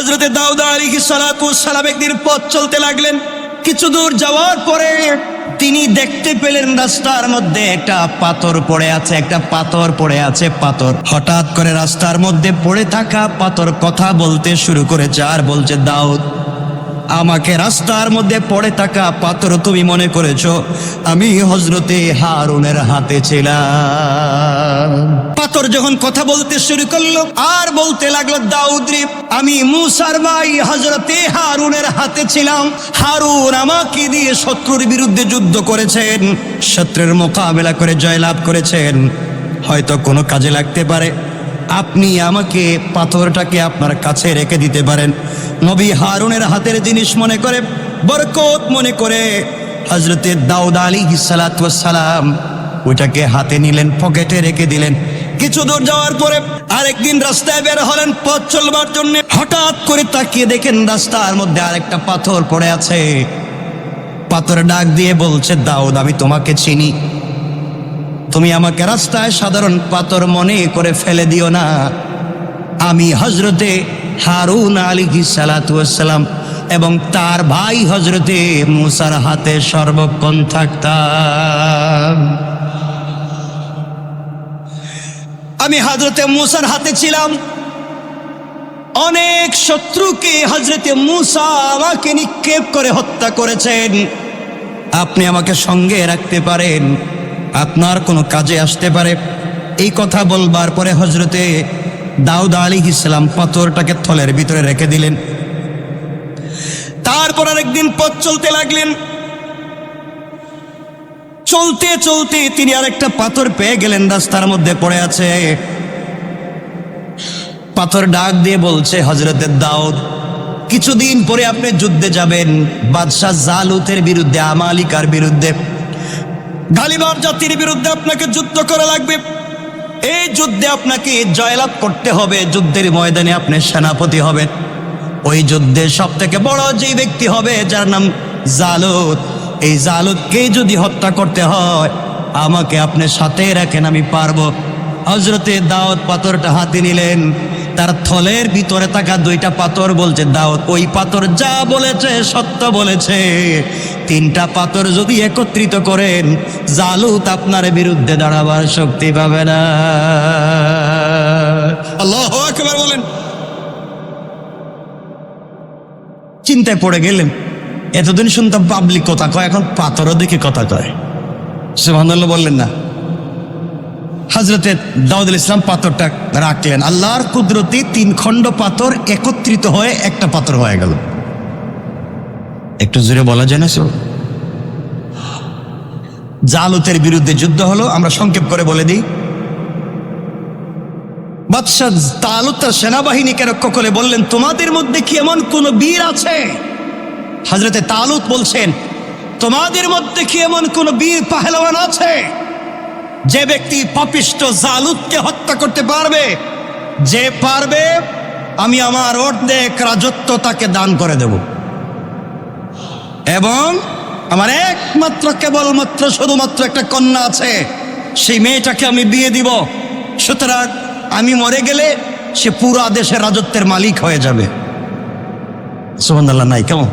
হযরতে দাউদ আলাইহিস সালাতু ওয়াস সালাম একদিন পথ চলতে লাগলেন। কিছু দূর যাওয়ার পরে তিনি দেখতে পেলেন রাস্তার মধ্যে একটা পাথর পড়ে আছে, পাথর। হঠাৎ করে রাস্তার মধ্যে পড়ে থাকা পাথর কথা বলতে শুরু করেছে আর বলছে, দাউদ, আমাকে রাস্তার মধ্যে পড়ে থাকা পাথর তুমি মনে করেছো আমি হযরতে হারুনের হাতে ছিলাম। পাথর যখন কথা বলতে শুরু করলো আর বলতে লাগলো, দাউদ রে, আমি মূসার ভাই হযরতে হারুনের হাতে ছিলাম। হারুন আমাকে দিয়ে শত্রুর বিরুদ্ধে যুদ্ধ করেছেন, শত্রুর মোকাবেলা করে জয়লাভ করেছেন, হয়তো কোনো কাজে লাগতে পারে। আপনি আমাকে পাথরটাকে আপনার কাছে রেখে দিতে পারেন। নবী হারুনের হাতের জিনিস মনে করে, বরকত মনে করে হযরতে দাউদ আলাইহিস সালাতু ওয়াস সালাম ওইটাকে হাতে নিলেন, পকেটে রেখে দিলেন। কিছু দূর যাওয়ার পরে আরেকদিন রাস্তায় বের হলেন পথ চলবার জন্য। হঠাৎ করে তাকিয়ে দেখেন রাস্তার মধ্যে আরেকটা পাথর পড়ে আছে। পাথর ডাক দিয়ে বলছে, দাউদ, আমি তোমাকে চিনি, তুমি আমাকে রাস্তায় সাধারণ পাথর মনে করে ফেলে দিও না। আমি হযরতে হারুন আলাইহিস সালাতু ওয়াস সালাম এবং তার ভাই হযরতে মূসার হাতে সর্বক্ষণ থাকতাম। আমি হযরতে মূসার হাতে ছিলাম। অনেক শত্রুকে হযরতে মূসা আমাকে নিক্ষেপ করে হত্যা করেছেন। আপনি আমাকে সঙ্গে রাখতে পারেন, আপনার কোনো কাজে আসতে পারে। এই কথা বলবার পরে হযরতে দাউদ আলাইহিস সালাম পাথরটাকে থলের ভিতরে রেখে দিলেন। তারপর আরেকদিন পথ চলতে লাগলেন। চলতে চলতে তিনি আরেকটা পাথর পেয়ে গেলেন, রাস্তার মধ্যে পড়ে আছে। পাথর ডাক দিয়ে বলছে, হযরতে দাউদ, কিছুদিন পরে আপনি যুদ্ধে যাবেন বাদশাহ জালুতের বিরুদ্ধে, আমালিকার বিরুদ্ধে, গালিবার জাতির বিরুদ্ধে আপনাকে যুদ্ধ করা লাগবে। এই যুদ্ধে আপনাকে জয়লাভ করতে হবে। যুদ্ধের ময়দানে আপনি সেনাপতি হবেন। ওই যুদ্ধে সব থেকে বড় যে ব্যক্তি হবে যার নাম জালুত, এই জালুতকে যদি হত্যা করতে হয় আমাকে আপনি সাথে রাখেন, আমি পারবো। হযরতে দাউদ পাথরটা হাতে নিলেন, তার থলের ভিতরে থাকা দুইটা পাথর বলছে, দাউদ, ওই পাথর যা বলেছে সত্য বলেছে। তিনটা পাথর যদি একত্রিত করেন জালুত আপনার বিরুদ্ধে দাঁড়াবার শক্তি পাবে না। আল্লাহু আকবার বলেন। চিন্তায় পড়ে গেলেন। এতদিন শুনতাম পাবলিক কথা কয়, এখন পাথরও দেখে কথা কয়। সুবহানাল্লাহ বললেন না? হযরতে দাউদ আলাইহিস সালাম পাথরটা রাখলেন। আল্লাহর কুদরতে 3 খণ্ড পাথর একত্রিত হয়ে একটা পাথর হয়ে গেল। একটু জোরে বলা যায় না? জালুতের বিরুদ্ধে যুদ্ধ হলো। আমরা সংক্ষেপ করে বলে দিই। বাদশাহ তালুত তার সেনাবাহিনীকে রক্ষা করে বললেন, তোমাদের মধ্যে কি এমন কোন বীর আছে? হযরতে তালুত বলছেন, তোমাদের মধ্যে কি এমন কোন বীর পাহলওয়ান আছে যে ব্যক্তি পাপিষ্ঠ জালুতকে হত্যা করতে পারবে? যে পারবে আমি আমার অর্ধেক রাজত্ব তাকে দান করে দেব এবং আমার একমাত্র কেবলমাত্র শুধুমাত্র একটা কন্যা আছে, সেই মেয়েটাকে আমি বিয়ে দিব। সুতরাং আমি মরে গেলে সে পুরা দেশের রাজত্বের মালিক হয়ে যাবে। সুবহানাল্লাহ নাই? কেমন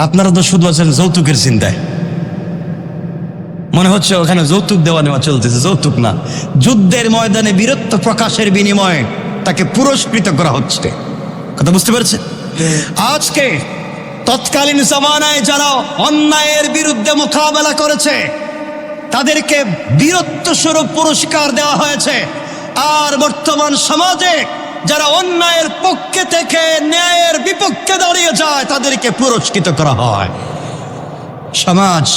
আপনারা তো শুধু আছেন যৌতুকের চিন্তায়। মনে হচ্ছে ওখানে যৌতুক দেওয়া নেওয়া চলতেছে। যৌতুক না, যুদ্ধের ময়দানে বীরত্ব প্রকাশের বিনিময়ে তাকে পুরস্কৃত করা হচ্ছে। কথা বুঝতে পারছেন? আজকে তৎকালীন জামানায় যারা অন্যায়ের বিরুদ্ধে মোকাবেলা করেছে তাদেরকে বীরত্ব স্বরূপ পুরস্কার দেওয়া হয়েছে। আর বর্তমান সমাজে যারা অন্যায়ের পক্ষে থেকে ন্যায়ের বিপক্ষে দাঁড়িয়ে যায় তাদেরকে পুরস্কৃত করা হয়। সমাজ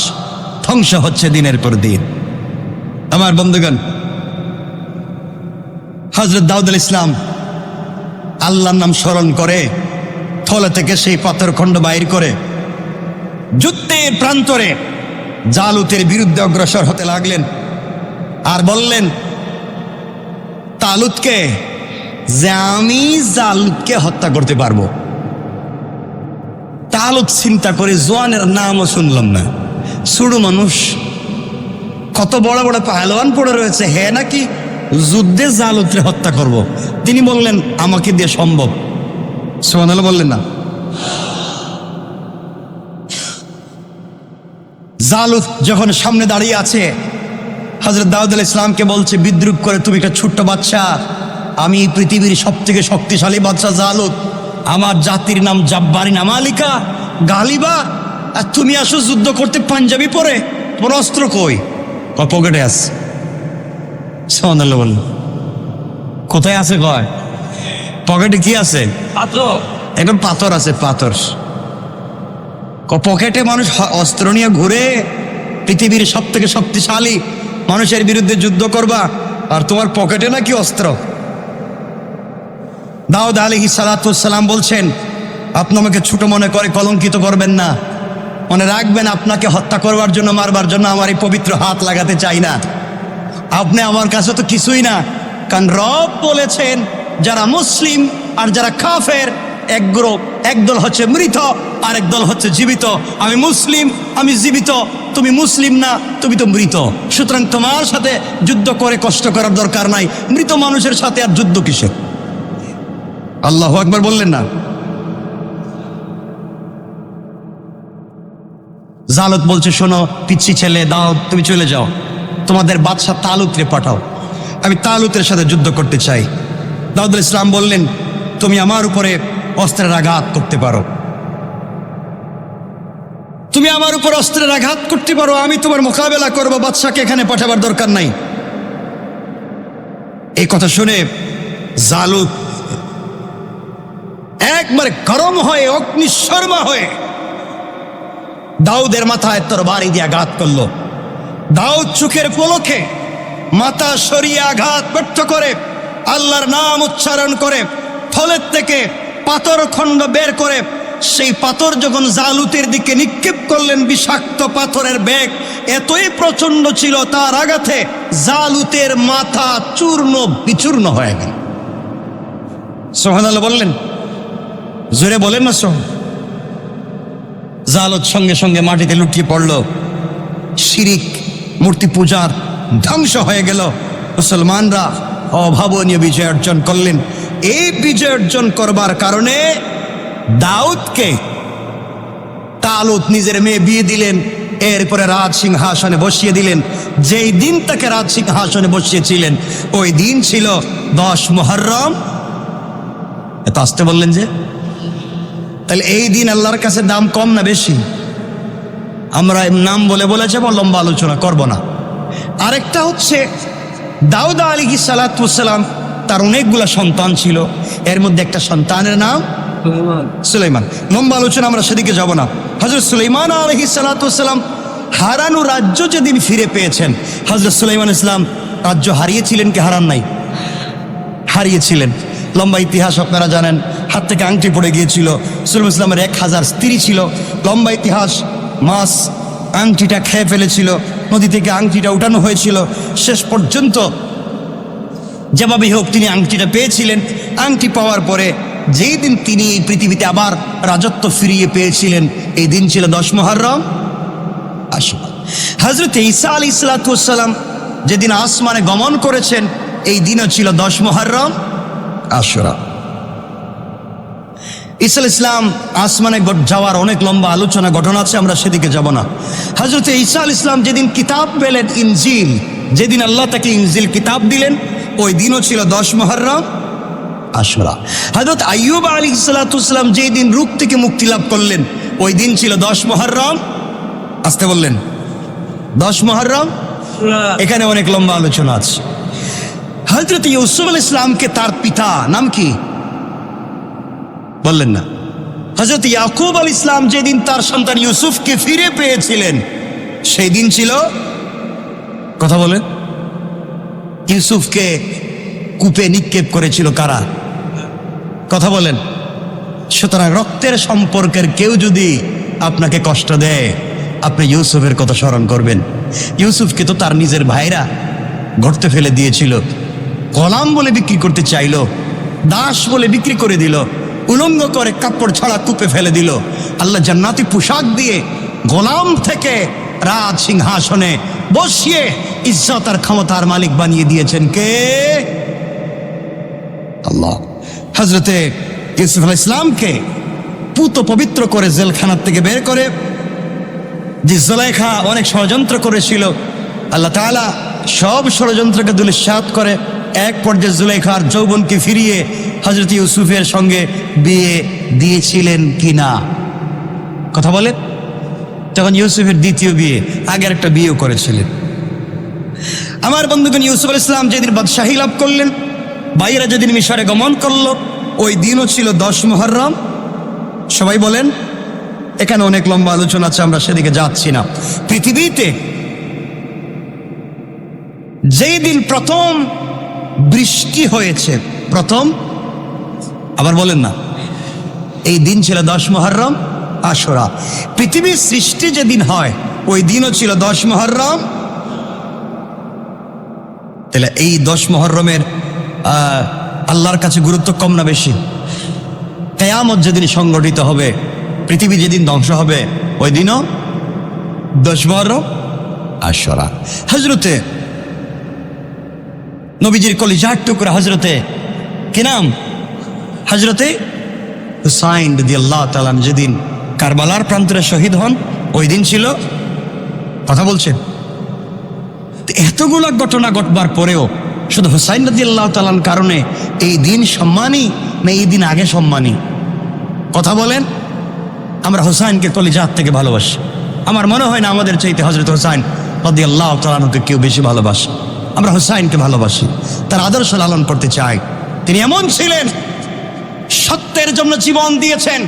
ধ্বংস হচ্ছে দিনের পর দিন। আমার বন্ধুগণ, হযরত দাউদ আলাইহিস সালাম আল্লাহর নাম স্মরণ করে থলে থেকে সেই পাথরখণ্ড বাইর করে যুদ্ধের প্রান্তরে জালুতের বিরুদ্ধে অগ্রসর হতে লাগলেন। আর বললেন তালুতকে যে আমি জালুতকে হত্যা করতে পারবো। তালুত চিন্তা করে, জোয়ানের নামও শুনলাম না, ছোট মানুষ, কত বড় বড় পাহলওয়ান পড়ে রয়েছে, হে নাকি যুদ্ধে জালুতরে হত্যা করব। তিনি বললেন আমাকে দিয়ে সম্ভব। সুবহানাল্লাহ বললেন না? জালুত যখন সামনে দাঁড়িয়ে আছে, হযরত দাউদ আলাইহিস সালামকে বলছে বিদ্রুপ করে, তুমি একটা ছোট্ট বাচ্চা, আমি পৃথিবীর সব থেকে শক্তিশালী বাদশা জালুত, আমার জাতির নাম জাব্বারিন আমালিকা গালিবা, আর তুমি আসো যুদ্ধ করতে পাঞ্জাবি পরে, তোমার অস্ত্র কই? পকেটে আছে। সুবহানাল্লাহ বলল। কোথায় আছে? কয় পকেটে কি আছে? পাথর। একদম পাথর আছে, পাথর। পকেটে মানুষ অস্ত্র নিয়ে ঘুরে, পৃথিবীর সব থেকে শক্তিশালী মানুষের বিরুদ্ধে যুদ্ধ করবা, আর তোমার পকেটে নাকি অস্ত্র? দাউদ আলাইহিস সালাম বলছেন, আপনি আমাকে ছোট মনে করে কলঙ্কিত করবেন না, মনে রাখবেন আপনাকে হত্যা করবার জন্য, মারবার জন্য আমার এই পবিত্র হাত লাগাতে চাই না। আপনি আমার কাছে তো কিছুই না, কারণ রব বলেছেন যারা মুসলিম আর যারা কাফের এক গ্রুপ, একদল হচ্ছে মৃত আর একদল হচ্ছে জীবিত। আমি মুসলিম, আমি জীবিত, তুমি মুসলিম না, তুমি তো মৃত। সুতরাং তোমার সাথে যুদ্ধ করে কষ্ট করার দরকার নাই, মৃত মানুষের সাথে আর যুদ্ধ কিসের? আল্লাহু আকবার বললেন না? জালুত বলছে, শোনো পিচ্ছি ছেলে, দাউদ তুমি চলে যাও, তোমাদের বাদশা তালুতরে পাঠাও, আমি তালুতের সাথে যুদ্ধ করতে চাই। দাউদ আলাইহিস সালাম বললেন, তুমি আমার উপরে অস্ত্রের আঘাত করতে পারো, তুমি আমার উপর অস্ত্রের আঘাত করতে পারো, আমি তোমার মোকাবেলা করবো, বাদশাকে এখানে পাঠাবার দরকার নাই। এই কথা শুনে জালুত একবারে গরম হয়ে, অগ্নিশর্মা হয়ে দাউদের মাথায় তরবারি দিয়ে আঘাত করলো। দাউদ চোখের পলকে মাথা সরিয়ে আঘাত ব্যর্থ করে আল্লাহর নাম উচ্চারণ করে থলের থেকে পাথর খণ্ড বের করে সেই পাথর যখন জালুতের দিকে নিক্ষেপ করলেন, বিষাক্ত পাথরের বেগ এতই প্রচন্ড ছিল, তার আঘাতে জালুতের মাথা চূর্ণ বিচূর্ণ হয়ে গেল। সুবহানাল্লাহ বললেন? জোরে বলেন না। জালুত সঙ্গে সঙ্গে মাটিতে লুটিয়ে পড়ল, শিরিক মূর্তি পূজার ধ্বংস হয়ে গেল। মুসলমানরা অভাবনীয় বিজয় অর্জন করলেন। এই বিজয় অর্জন করবার কারণে দাউদকে তালুত নিজের মেয়ে বিয়ে দিলেন, এরপরে রাজ সিংহাসনে বসিয়ে দিলেন। যেই দিন তাকে রাজ সিংহাসনে বসিয়েছিলেন ওই দিন ছিল 10 মুহররম। এত আসতে বললেন যে? তাহলে এই দিন আল্লাহর কাছে দাম কম না বেশি? আমরা নাম বলে বলে যাবো, লম্বা আলোচনা করব না। আরেকটা হচ্ছে দাউদ আলাইহিস সালাম, তার অনেকগুলা সন্তান ছিল, এর মধ্যে একটা সন্তানের নাম সুলাইমান। লম্বা আলোচনা, আমরা সেদিকে যাব না। হযরত সুলাইমান আলাইহিস সালাম হারানো রাজ্য যেদিন ফিরে পেয়েছেন, হযরত সুলাইমান ইসলাম রাজ্য হারিয়েছিলেন কি হারান নাই? হারিয়েছিলেন। লম্বা ইতিহাস আপনারা জানেন, হাত থেকে আংটি পড়ে গিয়েছিল। সুলাইমান ইসলামের 1000 স্ত্রী ছিল। লম্বা ইতিহাস, মাছ আংটিটা খেয়ে ফেলেছিল, নদী থেকে আংটিটা উঠানো হয়েছিল। শেষ পর্যন্ত যেভাবে হোক তিনি আংটিটা পেয়েছিলেন। আংটি পাওয়ার পরে যেই দিন তিনি এই পৃথিবীতে আবার রাজত্ব ফিরিয়ে পেয়েছিলেন, এই দিন ছিল 10 মুহররম আশুরা। হযরত ঈসা আলাইহিস সালাম যেদিন আসমানে গমন করেছেন, এই দিনও ছিল 10 মুহররম আশুরা। ঈসা আলাইহিস সালাম আসমানে যাওয়ার অনেক লম্বা আলোচনা ঘটনা আছে, আমরা সেদিকে যাব না। হযরত ঈসা আলাইহিস সালাম যেদিন কিতাব পেলেন, ইনজিল, যেদিন আল্লাহ তাকে ইনজিল কিতাব দিলেন, ওই দিনও ছিল 10 মুহররম আশুরা। হযরত আইয়ুব আলাইহিস সালাম যেই দিন রোগ থেকে মুক্তি লাভ করলেন, ওই দিন ছিল 10 মুহররম। আসতে বললেন 10 মুহররম। এখানে অনেক লম্বা আলোচনা আছে। হযরত ইউসুফ আলাইহিস সালামকে তার পিতা নাম কি বললেন না? হযরত ইয়াকুব আলাইহিস সালাম যেদিন তার সন্তান ইউসুফকে ফিরে পেয়েছিলেন, সেই দিন ছিল, কথা বলেন, ইউসুফকে কূপে নিক্ষেপ করেছিল কারা? কথা বলেন। সুতরাং রক্তের সম্পর্কের কেউ যদি আপনাকে কষ্ট দেয়, আপনি ইউসুফের কথা স্মরণ করবেন। ইউসুফকে তো তার নিজের ভাইরা গর্তে ফেলে দিয়েছিল, গোলাম বলে বিক্রি করতে চাইল, দাস বলে বিক্রি করে দিল, উলঙ্গ করে কাপড় ছাড়া কূপে ফেলে দিল। আল্লাহ জান্নাতি পোশাক দিয়ে গোলাম থেকে রাজ সিংহাসনে বসিয়ে ইজ্জত আর ক্ষমতার মালিক বানিয়ে দিয়েছেন কে? আল্লাহ। হযরতে ইউসুফ আলাইহিস সালামকে পুত পবিত্র করে জেলখানার থেকে বের করে, যে জুলাইখা অনেক ষড়যন্ত্র করেছিল, আল্লাহ তাআলা সব ষড়যন্ত্রকে ধূলিসাৎ করে এক পর্যায়ে জুলাইখার যৌবনকে ফিরিয়ে হযরত ইউসুফের সঙ্গে বিয়ে দিয়েছিলেন কিনা? কথা বলে। তখন ইউসুফের দ্বিতীয় বিয়ে, আগের একটা বিয়েও করেছিলেন। আমার বন্ধুগণ, ইউসুফ আলাইহিস সালাম যেদিন বাদশাহী লাভ করলেন, ভাইয়েরা যেদিন মিশরে গমন করলো, ওই দিনও ছিল 10 মুহররম। সবাই বলেন। এখানে অনেক লম্বা আলোচনা আছে, আমরা সেদিকে যাচ্ছি না। পৃথিবীতে যেই দিন প্রথম বৃষ্টি হয়েছে, প্রথম, আবার বলেন না, এই দিন ছিল 10 মুহররম আশুরা। পৃথিবীর সৃষ্টি যেদিন হয় ওই দিনও ছিল 10 মুহররম। তাহলে এই 10 মুহররমের আল্লাহর কাছে গুরুত্ব কম না বেশি? কিয়ামত যেদিন সংগঠিত হবে, পৃথিবী যেদিন ধ্বংস হবে, ওই দিনও 10 মুহররম আশুরা। হযরতে নবীজির কলিজার টুকরা হযরতে কি নাম, হযরতে হুসাইন রাদিয়াল্লাহু তাআলা যেদিন কারবালার প্রান্তরে শহীদ হন, ওই দিন ছিল, কথা বলছেন, এতগুলো ঘটনা ঘটবার পরেও শুধু হুসাইন রাদিয়াল্লাহু তাআলার কারণে এই দিন সম্মানী না এই দিন আগে সম্মানী? কথা বলেন। আমরা হুসাইনকে কলিজাত থেকে ভালোবাসি। আমার মনে হয় না আমাদের চাইতে হযরত হুসাইন রাদিয়াল্লাহু তাআলাকে কেউ বেশি ভালোবাসে। আমরা হুসাইনকে ভালোবাসি, তার আদর্শ লালন করতে চাই। তিনি এমন ছিলেন, সত্যের জন্য জীবন দিয়েছেন,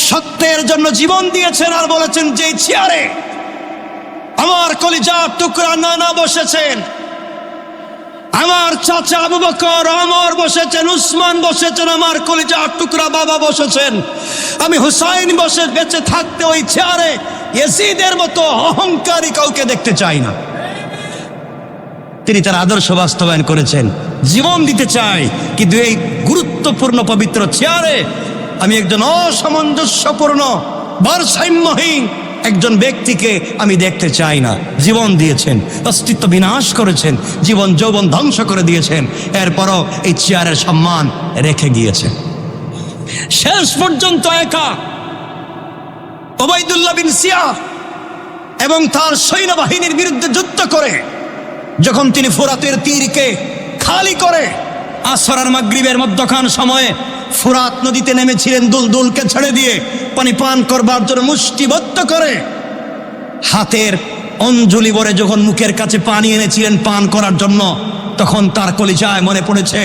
সত্যের জন্য জীবন দিয়েছেন, আর বলেছেন যে চেয়ারে আমার কলিজার টুকরা নানা বসেছেন, আমার চাচা আবু বকর ওমর বসেছেন, উসমান বসেছেন, আমার কলিজার টুকরা বাবা বসেছেন, আমি হুসাইন বসে বেঁচে থাকতে ওই চেয়ারে ইয়াজিদের মতো অহংকারী কাউকে দেখতে চাই না। তিনি তার আদর্শ বাস্তবায়ন করেছেন। জীবন দিতে চাই, কিন্তু এই গুরুত্বপূর্ণ পবিত্র চেয়ারে আমি একজন অসামঞ্জস্যপূর্ণ ভারসাম্যহীন একজন ব্যক্তিকে আমি দেখতে চাই না। জীবন দিয়েছেন, অস্তিত্ব বিনাশ করেছেন, জীবন যৌবন ধ্বংস করে দিয়েছেন, এরপরও এই চেয়ারের সম্মান রেখে গিয়েছেন। শেষ পর্যন্ত একা ওবাইদুল্লাহ বিন জিয়াদ এবং তার সৈন্যবাহিনীর বিরুদ্ধে যুদ্ধ করে যখন তিনি ফোরাতের তীরকে খালি করে আসর আর মাগরিবের মধ্যখান সময়ে ফোরাত নদীতে নেমেছিলেন, দুলদুলকে ছেড়ে দিয়ে পানি পান করবার জন্য মুষ্টিবদ্ধ করে হাতের অঞ্জলি ভরে যখন মুখের কাছে পানি এনেছিলেন পান করার জন্য, তখন তার কলিজায় মনে পড়েছে,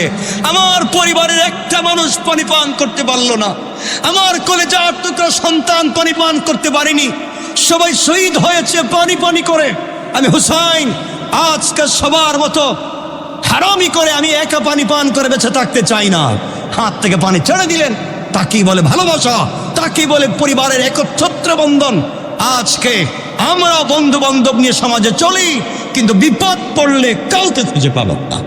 আমার পরিবারের একটা মানুষ পানি পান করতে পারল না, আমার কলিজার টুকরা সন্তান পানি পান করতে পারেনি, সবাই শহীদ হয়েছে পানি পানি করে। আমি হুসাইন আজকে সবার মতো হারামি করে আমি একা পানি পান করে বেঁচে থাকতে চাই না। হাত থেকে পানি ছেড়ে দিলেন। তাকেই বলে ভালোবাসা, তাকেই বলে পরিবারের একচ্ছত্র বন্ধন। আজকে আমরা বন্ধু বান্ধব নিয়ে সমাজে চলি, কিন্তু বিপদ পড়লে কাউকে খুঁজে পাবো না।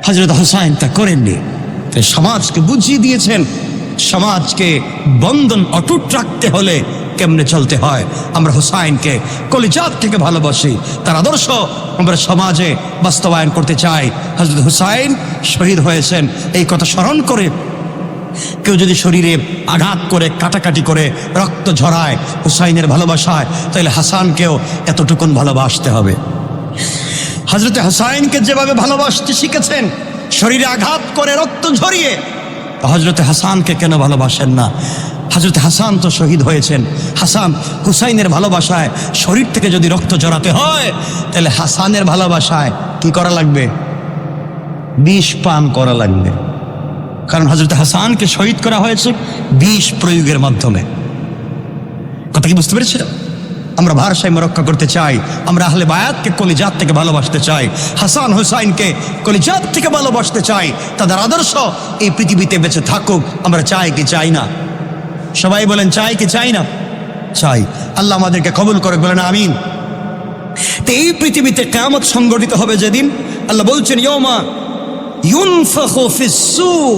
হযরত হুসাইন তা করেননি। সমাজকে বুঝিয়ে দিয়েছেন সমাজকে বন্ধন অটুট রাখতে হলে কেমনে চলতে হয়। আমরা হুসাইনকে কলিজাত থেকে ভালোবাসি, তার আদর্শ আমরা সমাজে বাস্তবায়ন করতে চাই। হযরত হুসাইন শহীদ হয়েছেন, এই কথা স্মরণ করে কেউ যদি শরীরে আঘাত করে কাটাকাটি করে রক্ত ঝরায় হুসাইনের ভালোবাসায়, তাহলে হাসানকেও এতটুকুন ভালোবাসতে হবে। হযরত হুসাইনকে যেভাবে ভালোবাসতে শিখেছেন শরীরে আঘাত করে রক্ত ঝরিয়ে, হযরত হাসানকে কেন ভালোবাসেন না? হযরত হাসান তো শহীদ হয়েছেন। হাসান হুসাইনের ভালোবাসায় শরীর থেকে যদি রক্ত ঝরাতে হয়, তাহলে হাসানের ভালোবাসায় কি করা লাগবে? বিষ পান করা লাগবে। কারণ হযরত হাসানকে শহীদ করা হয়েছে বিষ প্রয়োগের মাধ্যমে। কথা কি বুঝতে পেরেছেন? আমরা ভারসাম্য রক্ষা করতে চাই, আমরা আহলে বায়াতকে কলিজাত থেকে ভালোবাসতে চাই, হাসান হুসাইনকে কলিজাত থেকে ভালোবাসতে চাই। তাদের আদর্শ এই পৃথিবীতে বেঁচে থাকুক। আমরা চাই কি চাই না? সবাই বলেন চাই কি চাই না? চাই। আল্লাহ আমাদেরকে কবুল করে, বলেন আমিন। তো এই পৃথিবীতে কিয়ামত সংগঠিত হবে যেদিন, আল্লাহ বলছেন ইয়াউমা ইউনফাখু ফিস-সূর।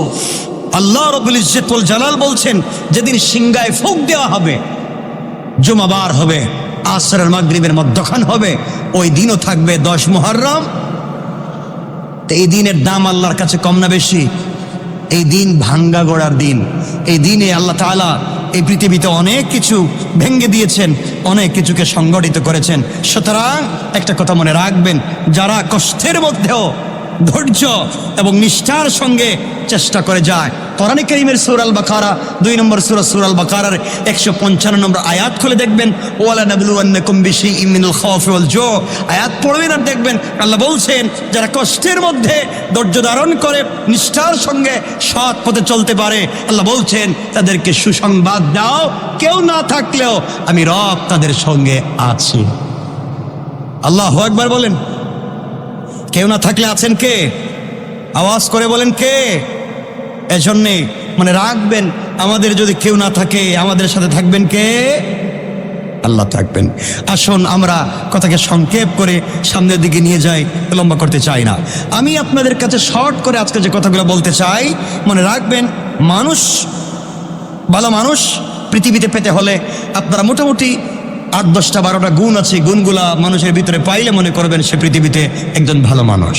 আল্লাহ রাব্বুল ইজ্জত ওয়াল জালাল বলছেন যেদিন সিংহায় ফুঁক দেওয়া হবে, জুমাবার হবে, আসর আর মাগরিবের মধ্যখান হবে, ওই দিনও থাকবে 10 মুহররম। তো এই দিনের দাম আল্লাহর কাছে কম না বেশি? এই দিন ভাঙ্গা গড়ার দিন। এই দিনে আল্লাহ তাআলা এই পৃথিবীতে অনেক কিছু ভেঙে দিয়েছেন, অনেক কিছুকে সংগঠিত করেছেন। সুতরাং একটা কথা মনে রাখবেন, যারা কষ্টের মধ্যেও ধৈর্য এবং নিষ্ঠার সঙ্গে চেষ্টা করে যায়। কোরআনে কারীমের সূরা আল বাকারা 2 নম্বর সূরা আল বাকারার 155 নম্বর আয়াত খুলে দেখবেন, ওয়ালা নাবলুওয়ান্নাকুম বিশাইইম মিনাল খাউফি ওয়াল জু। আয়াত পড়বেন আর দেখবেন আল্লাহ বলছেন, যারা কষ্টের মধ্যে ধৈর্য ধারণ করে নিষ্ঠার সঙ্গে সৎ পথে চলতে পারে, আল্লাহ বলছেন তাদেরকে সুসংবাদ দাও, কেউ না থাকলেও আমি রব তাদের সঙ্গে আছি। আল্লাহু আকবার বলেন। কেউ না থাকলে আছেন কে? আওয়াজ করে বলেন কে? এজন্যে মনে রাখবেন, আমাদের যদি কেউ না থাকে, আমাদের সাথে থাকবেন কে? আল্লাহ থাকবেন। আসুন আমরা কথাকে সংক্ষেপ করে সামনের দিকে নিয়ে যাই, লম্বা করতে চাই না। আমি আপনাদের কাছে শর্ট করে আজকে যে কথাগুলো বলতে চাই, মনে রাখবেন, মানুষ, ভালো মানুষ পৃথিবীতে পেতে হলে আপনারা মোটামুটি 8, 10, 12টা গুণ আছে। গুণগুলা মানুষের ভিতরে পাইলে মনে করবেন সে পৃথিবীতে একজন ভালো মানুষ।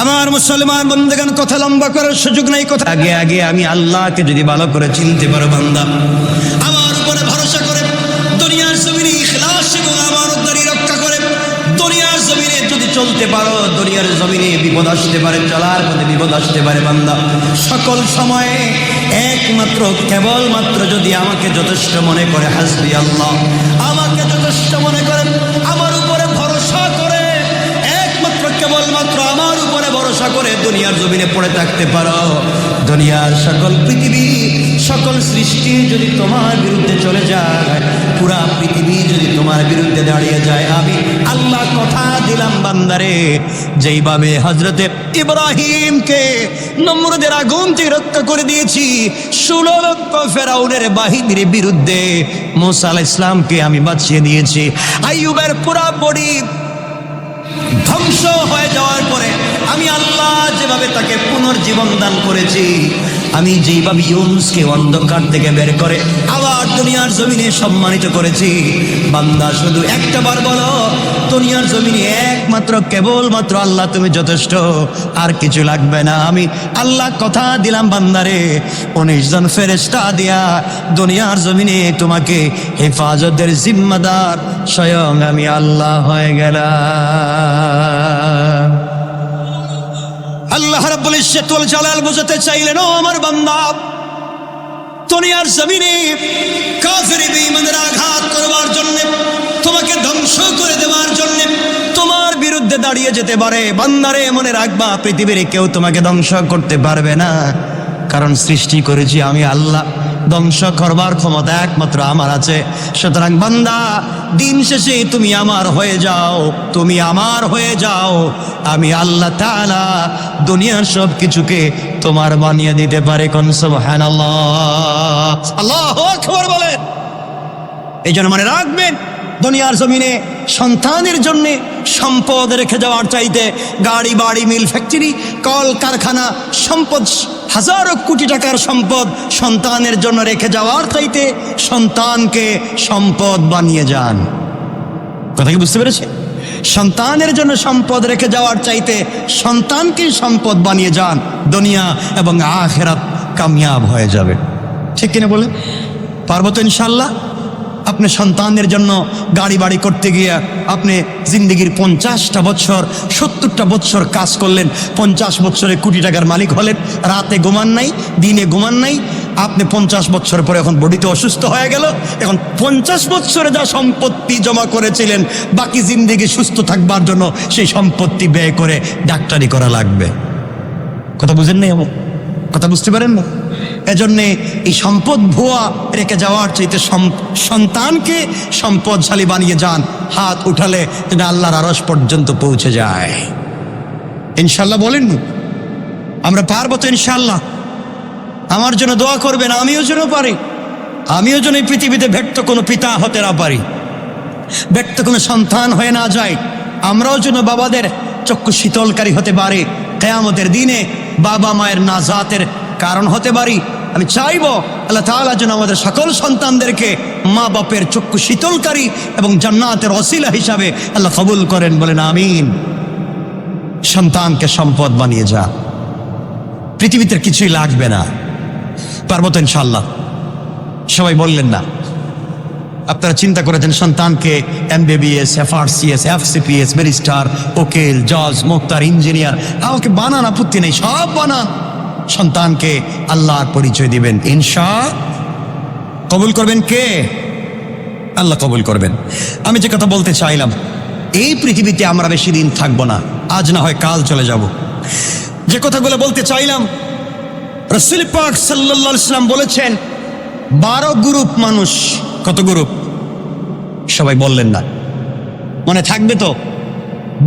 আমার মুসলমান বন্ধুগণ, কথা লম্বা করার সুযোগ নাই। কথা আগে আগে আমি আল্লাহকে যদি ভালো করে চিনতে পারো বান্দা, আমার উপরে ভরসা করে দুনিয়ার জমিনে ইখলাস এবং আমানতদারি রক্ষা করে দুনিয়ার জমিনে যদি চলতে পারো, দুনিয়ার জমিনে বিপদ আসতে পারে, চলার পথে বিপদ আসতে পারে বান্দা, সকল সময়ে একমাত্র কেবলমাত্র যদি আমাকে যথেষ্ট মনে করে, হাসবি আল্লাহ, আমাকে যথেষ্ট মনে করেন, আমার উপরে ভরসা করে, একমাত্র কেবলমাত্র আমার উপরে ভরসা করে দুনিয়ার জমিনে পড়ে থাকতে পারো, দুনিয়ার সকল পৃথিবী, সকল সৃষ্টি যদি তোমার বিরুদ্ধে চলে যায়, পুরা পৃথিবী যদি তোমার বিরুদ্ধে দাঁড়িয়ে যায়, আমি আল্লাহ কথা দিলাম বান্দারে, যেইভাবে হযরতে ইব্রাহিমকে নমরুদের আগুন থেকে রক্ষা করে দিয়েছি, 16 লক্ষ ফেরাউনের বাহিনীর বিরুদ্ধে মুসা আলাইহিস সালামকে আমি বাঁচিয়ে দিয়েছি। আইয়ুবের পুরা বডি ধ্বংস হয়ে যাওয়ার পরে আমি আল্লাহ যেভাবে তাকে পুনর্জীবন দান করেছি, আমি যেইভাবে ইউনূসকে অন্ধকার থেকে বের করে আবার দুনিয়ার জমিনে সম্মানিত করেছি, বান্দা শুধু একটা বার বলো, দুনিয়ার জমিনে একমাত্র কেবলমাত্র আল্লাহ তুমি যথেষ্ট, আর কিছু লাগবে না। আমি আল্লাহ কথা দিলাম বান্দারে, 19 জন ফেরেশতা দিয়া দুনিয়ার জমিনে তোমাকে হেফাজতের জিম্মাদার স্বয়ং আমি আল্লাহ হয়ে গেলাম। আল্লাহ রাব্বুল ইজ্জত ওয়াল জালাল বুঝাতে চাইলেন, ও আমার বান্দা, দুনিয়ার জমিনে কাফির বেঈমানদের আঘাত করবার জন্য, তোমাকে ধ্বংস করে দেওয়ার জন্য, তোমার বিরুদ্ধে দাঁড়িয়ে যেতে পারে, বান্দারে মনে রাখবা, পৃথিবীর কেউ তোমাকে ধ্বংস করতে পারবে না, কারণ সৃষ্টি করেছি আমি আল্লাহ, ধ্বংস করবার ক্ষমতা একমাত্র আমার আছে। সুতরাং বান্দা, দিন শেষে তুমি আমার হয়ে যাও, তুমি আমার হয়ে যাও, আমি আল্লাহ তাআলা দুনিয়ার সব কিছুকে তোমার বানিয়ে দিতে পারে। কোন সুবহানাল্লাহ, আল্লাহু আকবার বলেন। এই জন্য মনে রাখবেন, দুনিয়ার জমিনে সন্তানের জন্য সম্পদ রেখে যাওয়ার চাইতে গাড়ি বাড়ি মিল ফ্যাক্টরি কল কারখানা সম্পদ, হাজারো কোটি টাকার সম্পদ সন্তানের জন্য রেখে যাওয়ার চাইতে সন্তানকে সম্পদ বানিয়ে যান। কথা কি বুঝতে পেরেছে? সন্তানের জন্য সম্পদ রেখে যাওয়ার চাইতে সন্তানকে সম্পদ বানিয়ে যান, দুনিয়া এবং আখিরাত কামিয়াব হয়ে যাবে। ঠিক কিনা বলে? পারবো তো ইনশাল্লাহ? আপনি সন্তানের জন্য গাড়ি বাড়ি করতে গিয়ে আপনি জিন্দগির 50টা বছর 70টা বছর কাজ করলেন, 50 বছরে কোটি টাকার মালিক হলেন, রাতে ঘুমান নাই, দিনে ঘুমান নাই, আপনি 50 বছর পরে এখন বডিতে অসুস্থ হয়ে গেল, এখন 50 বছরে যা সম্পত্তি জমা করেছিলেন, বাকি জিন্দগি সুস্থ থাকবার জন্য সেই সম্পত্তি ব্যয় করে ডাক্তারি করা লাগবে। কথা বুঝেন নাই? আমার কথা বুঝতে পারেন না? এজন্যে এই সম্পদ ভুয়া রেখে যাওয়ার চাইতে সন্তানকে সম্পদশালী বানিয়ে যান, হাত উঠালে যেন আল্লাহর আরশ পর্যন্ত পৌঁছে যায়। ইনশাল্লাহ বলেন, আমরা পারবো তো ইনশাল্লাহ? আমার জন্য দোয়া করবেন, আমিও যেন পারি, আমিও যেন এই পৃথিবীতে ব্যর্থ কোনো পিতা হতে না পারি, ব্যর্থ কোনো সন্তান হয়ে না যায়, আমরাও যেন বাবাদের চক্ষু শীতলকারী হতে পারে, কিয়ামতের দিনে বাবা মায়ের নাজাতের কারণ হতে পারি। আমি চাইবো আল্লাহ তাআলা যেন আমাদের সকল সন্তানদেরকে মা বাপের চক্ষু শীতলকারী এবং জান্নাতের ওসিলা হিসাবে আল্লাহ কবুল করেন, বলেন আমিন। সন্তানকে সম্পদ বানিয়ে যা। পৃথিবীতে কিছুই লাগবে না। পারবো তো ইনশাল্লাহ? সবাই বললেন না। আপনারা চিন্তা করেছেন সন্তানকে MBBS, FRCS, FCPS, ব্যারিস্টার, উকিল, জজ, মুক্তার, ইঞ্জিনিয়ার, আমাকে বানান, আপত্তি নেই, সব বানান। সন্তানকে আল্লাহর পরিচয় দিবেন, কবুল করবেন কে? আল্লাহ কবুল করবেন। আমি যে কথা বলতে চাইলাম, এই পৃথিবীতে আমরা বেশি দিন থাকবো না, আজ না হয় কাল চলে যাব। যে কথাগুলো বলতে চাইলাম, রাসূল পাক সাল্লাল্লাহু আলাইহি ওয়াসাল্লাম বলেছেন 12 গ্রুপ মানুষ। কত গ্রুপ? সবাই বললেন না, মনে থাকবে তো?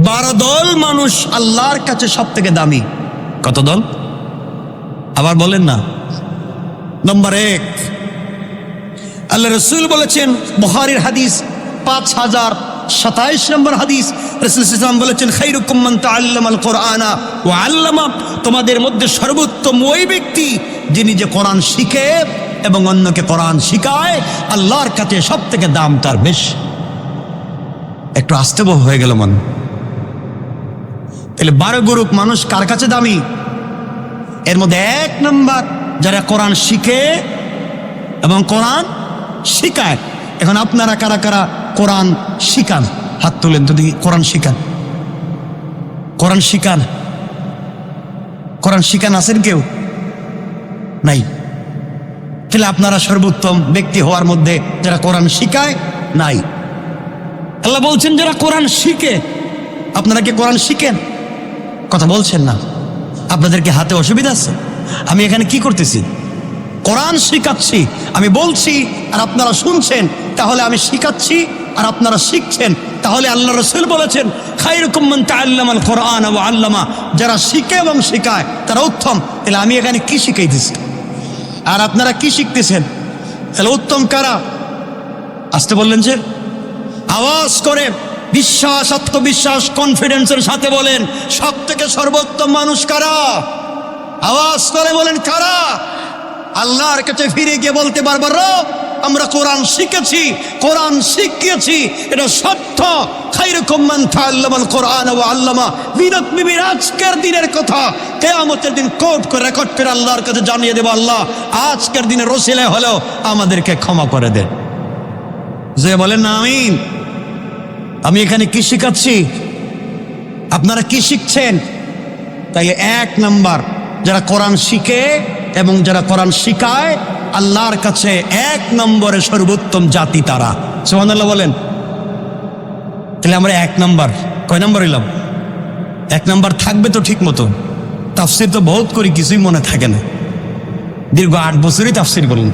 12 দল মানুষ আল্লাহর কাছে সব থেকে দামি। কত দল? আবার বলেন না। নম্বর 1, আল্লাহ রাসূল বলেছেন, বুখারীর হাদিস 5027 নম্বর হাদিস, রাসূল সাল্লাল্লাহু আলাইহি ওয়াসাল্লাম বলেছেন, খায়রুকুম মান তাআল্লামাল কুরআনা ওয়া আল্লামা, তোমাদের মধ্যে সর্বোত্তম ওই ব্যক্তি যিনি যে কোরআন শিখে এবং অন্যকে কোরআন শিখায়। আল্লাহর কাছে সব থেকে দাম তার বেশি। একটু আস্তে হয়ে গেল মন। তাহলে 12 গ্রুপ মানুষ কার কাছে দামি? এর মধ্যে 1 নম্বর, যারা কোরআন শিখে এবং কোরআন শিখায়। এখন আপনারা কারা কারা কোরআন শিখান? হাত তুলেন তো দেখি। কোরআন শিখান, কোরআন শিখান, কোরআন শিখান আছেন কেউ? নাই। তাহলে আপনারা সর্বোত্তম ব্যক্তি হওয়ার মধ্যে যারা কোরআন শিখায় নাই। আল্লাহ বলছেন যারা কোরআন শিখে। আপনারা কি কোরআন শিখেন? কথা বলছেন না। আপনাদের কি হাতে অসুবিধা আছে? আমি এখানে কি করতেছি? কোরআন শিখাচ্ছি। আমি বলছি আর আপনারা শুনছেন, তাহলে আমি শিখাচ্ছি আর আপনারা শিখছেন। তাহলে আল্লাহ রাসূল বলেছেন, খায়রুকুম মান তাআল্লামাল কুরআনা ওয়া আল্লামা, যারা শিখে এবং শিখায় তারা উত্তম। তাহলে আমি এখানে কি শিখাইতেছি আর আপনারা কি শিখতেছেন? তাহলে উত্তম কারা? আসতে বললেন যে, আওয়াজ করে বিশ্বাস, আত্মবিশ্বাস, কনফিডেন্সের সাথে বলেন, সব থেকে সর্বোত্তম মানুষ কারা? আওয়াজ করে বলেন কারা? আল্লাহর কাছে ফিরে গিয়ে বলতে পারবো, রব আমরা কোরআন শিখেছি, কোরআন শিখিয়েছি, এটা সত্য। খায়রুকুম মান তাআল্লামাল কুরআনা ওয়া আল্লামা। বিরাট বিবির আজকের দিনের কথা কিয়ামতের দিন কোট করে রেকর্ড করে আল্লাহর কাছে জানিয়ে দেব, আল্লাহ আজকের দিনে রসিলা হলেও আমাদেরকে ক্ষমা করে দেন। যে বলেন না আমিন। আমি এখানে কি শিখাচ্ছি? আপনারা কি শিখছেন? তাই 1 নাম্বার, যারা কোরআন শিখে এবং যারা কোরআন শিখায়, আল্লাহর কাছে 1 নম্বরে সর্বোত্তম জাতি তারা। সুবহানাল্লাহ বলেন। তাহলে আমরা 1 নাম্বার, কয় নাম্বার হইলাম? 1 নাম্বার থাকবে তো ঠিক মতো। তাফসির তো বহুত করি, কিছুই মনে থাকে না। দীর্ঘ 8 বছরই তাফসির করলেন।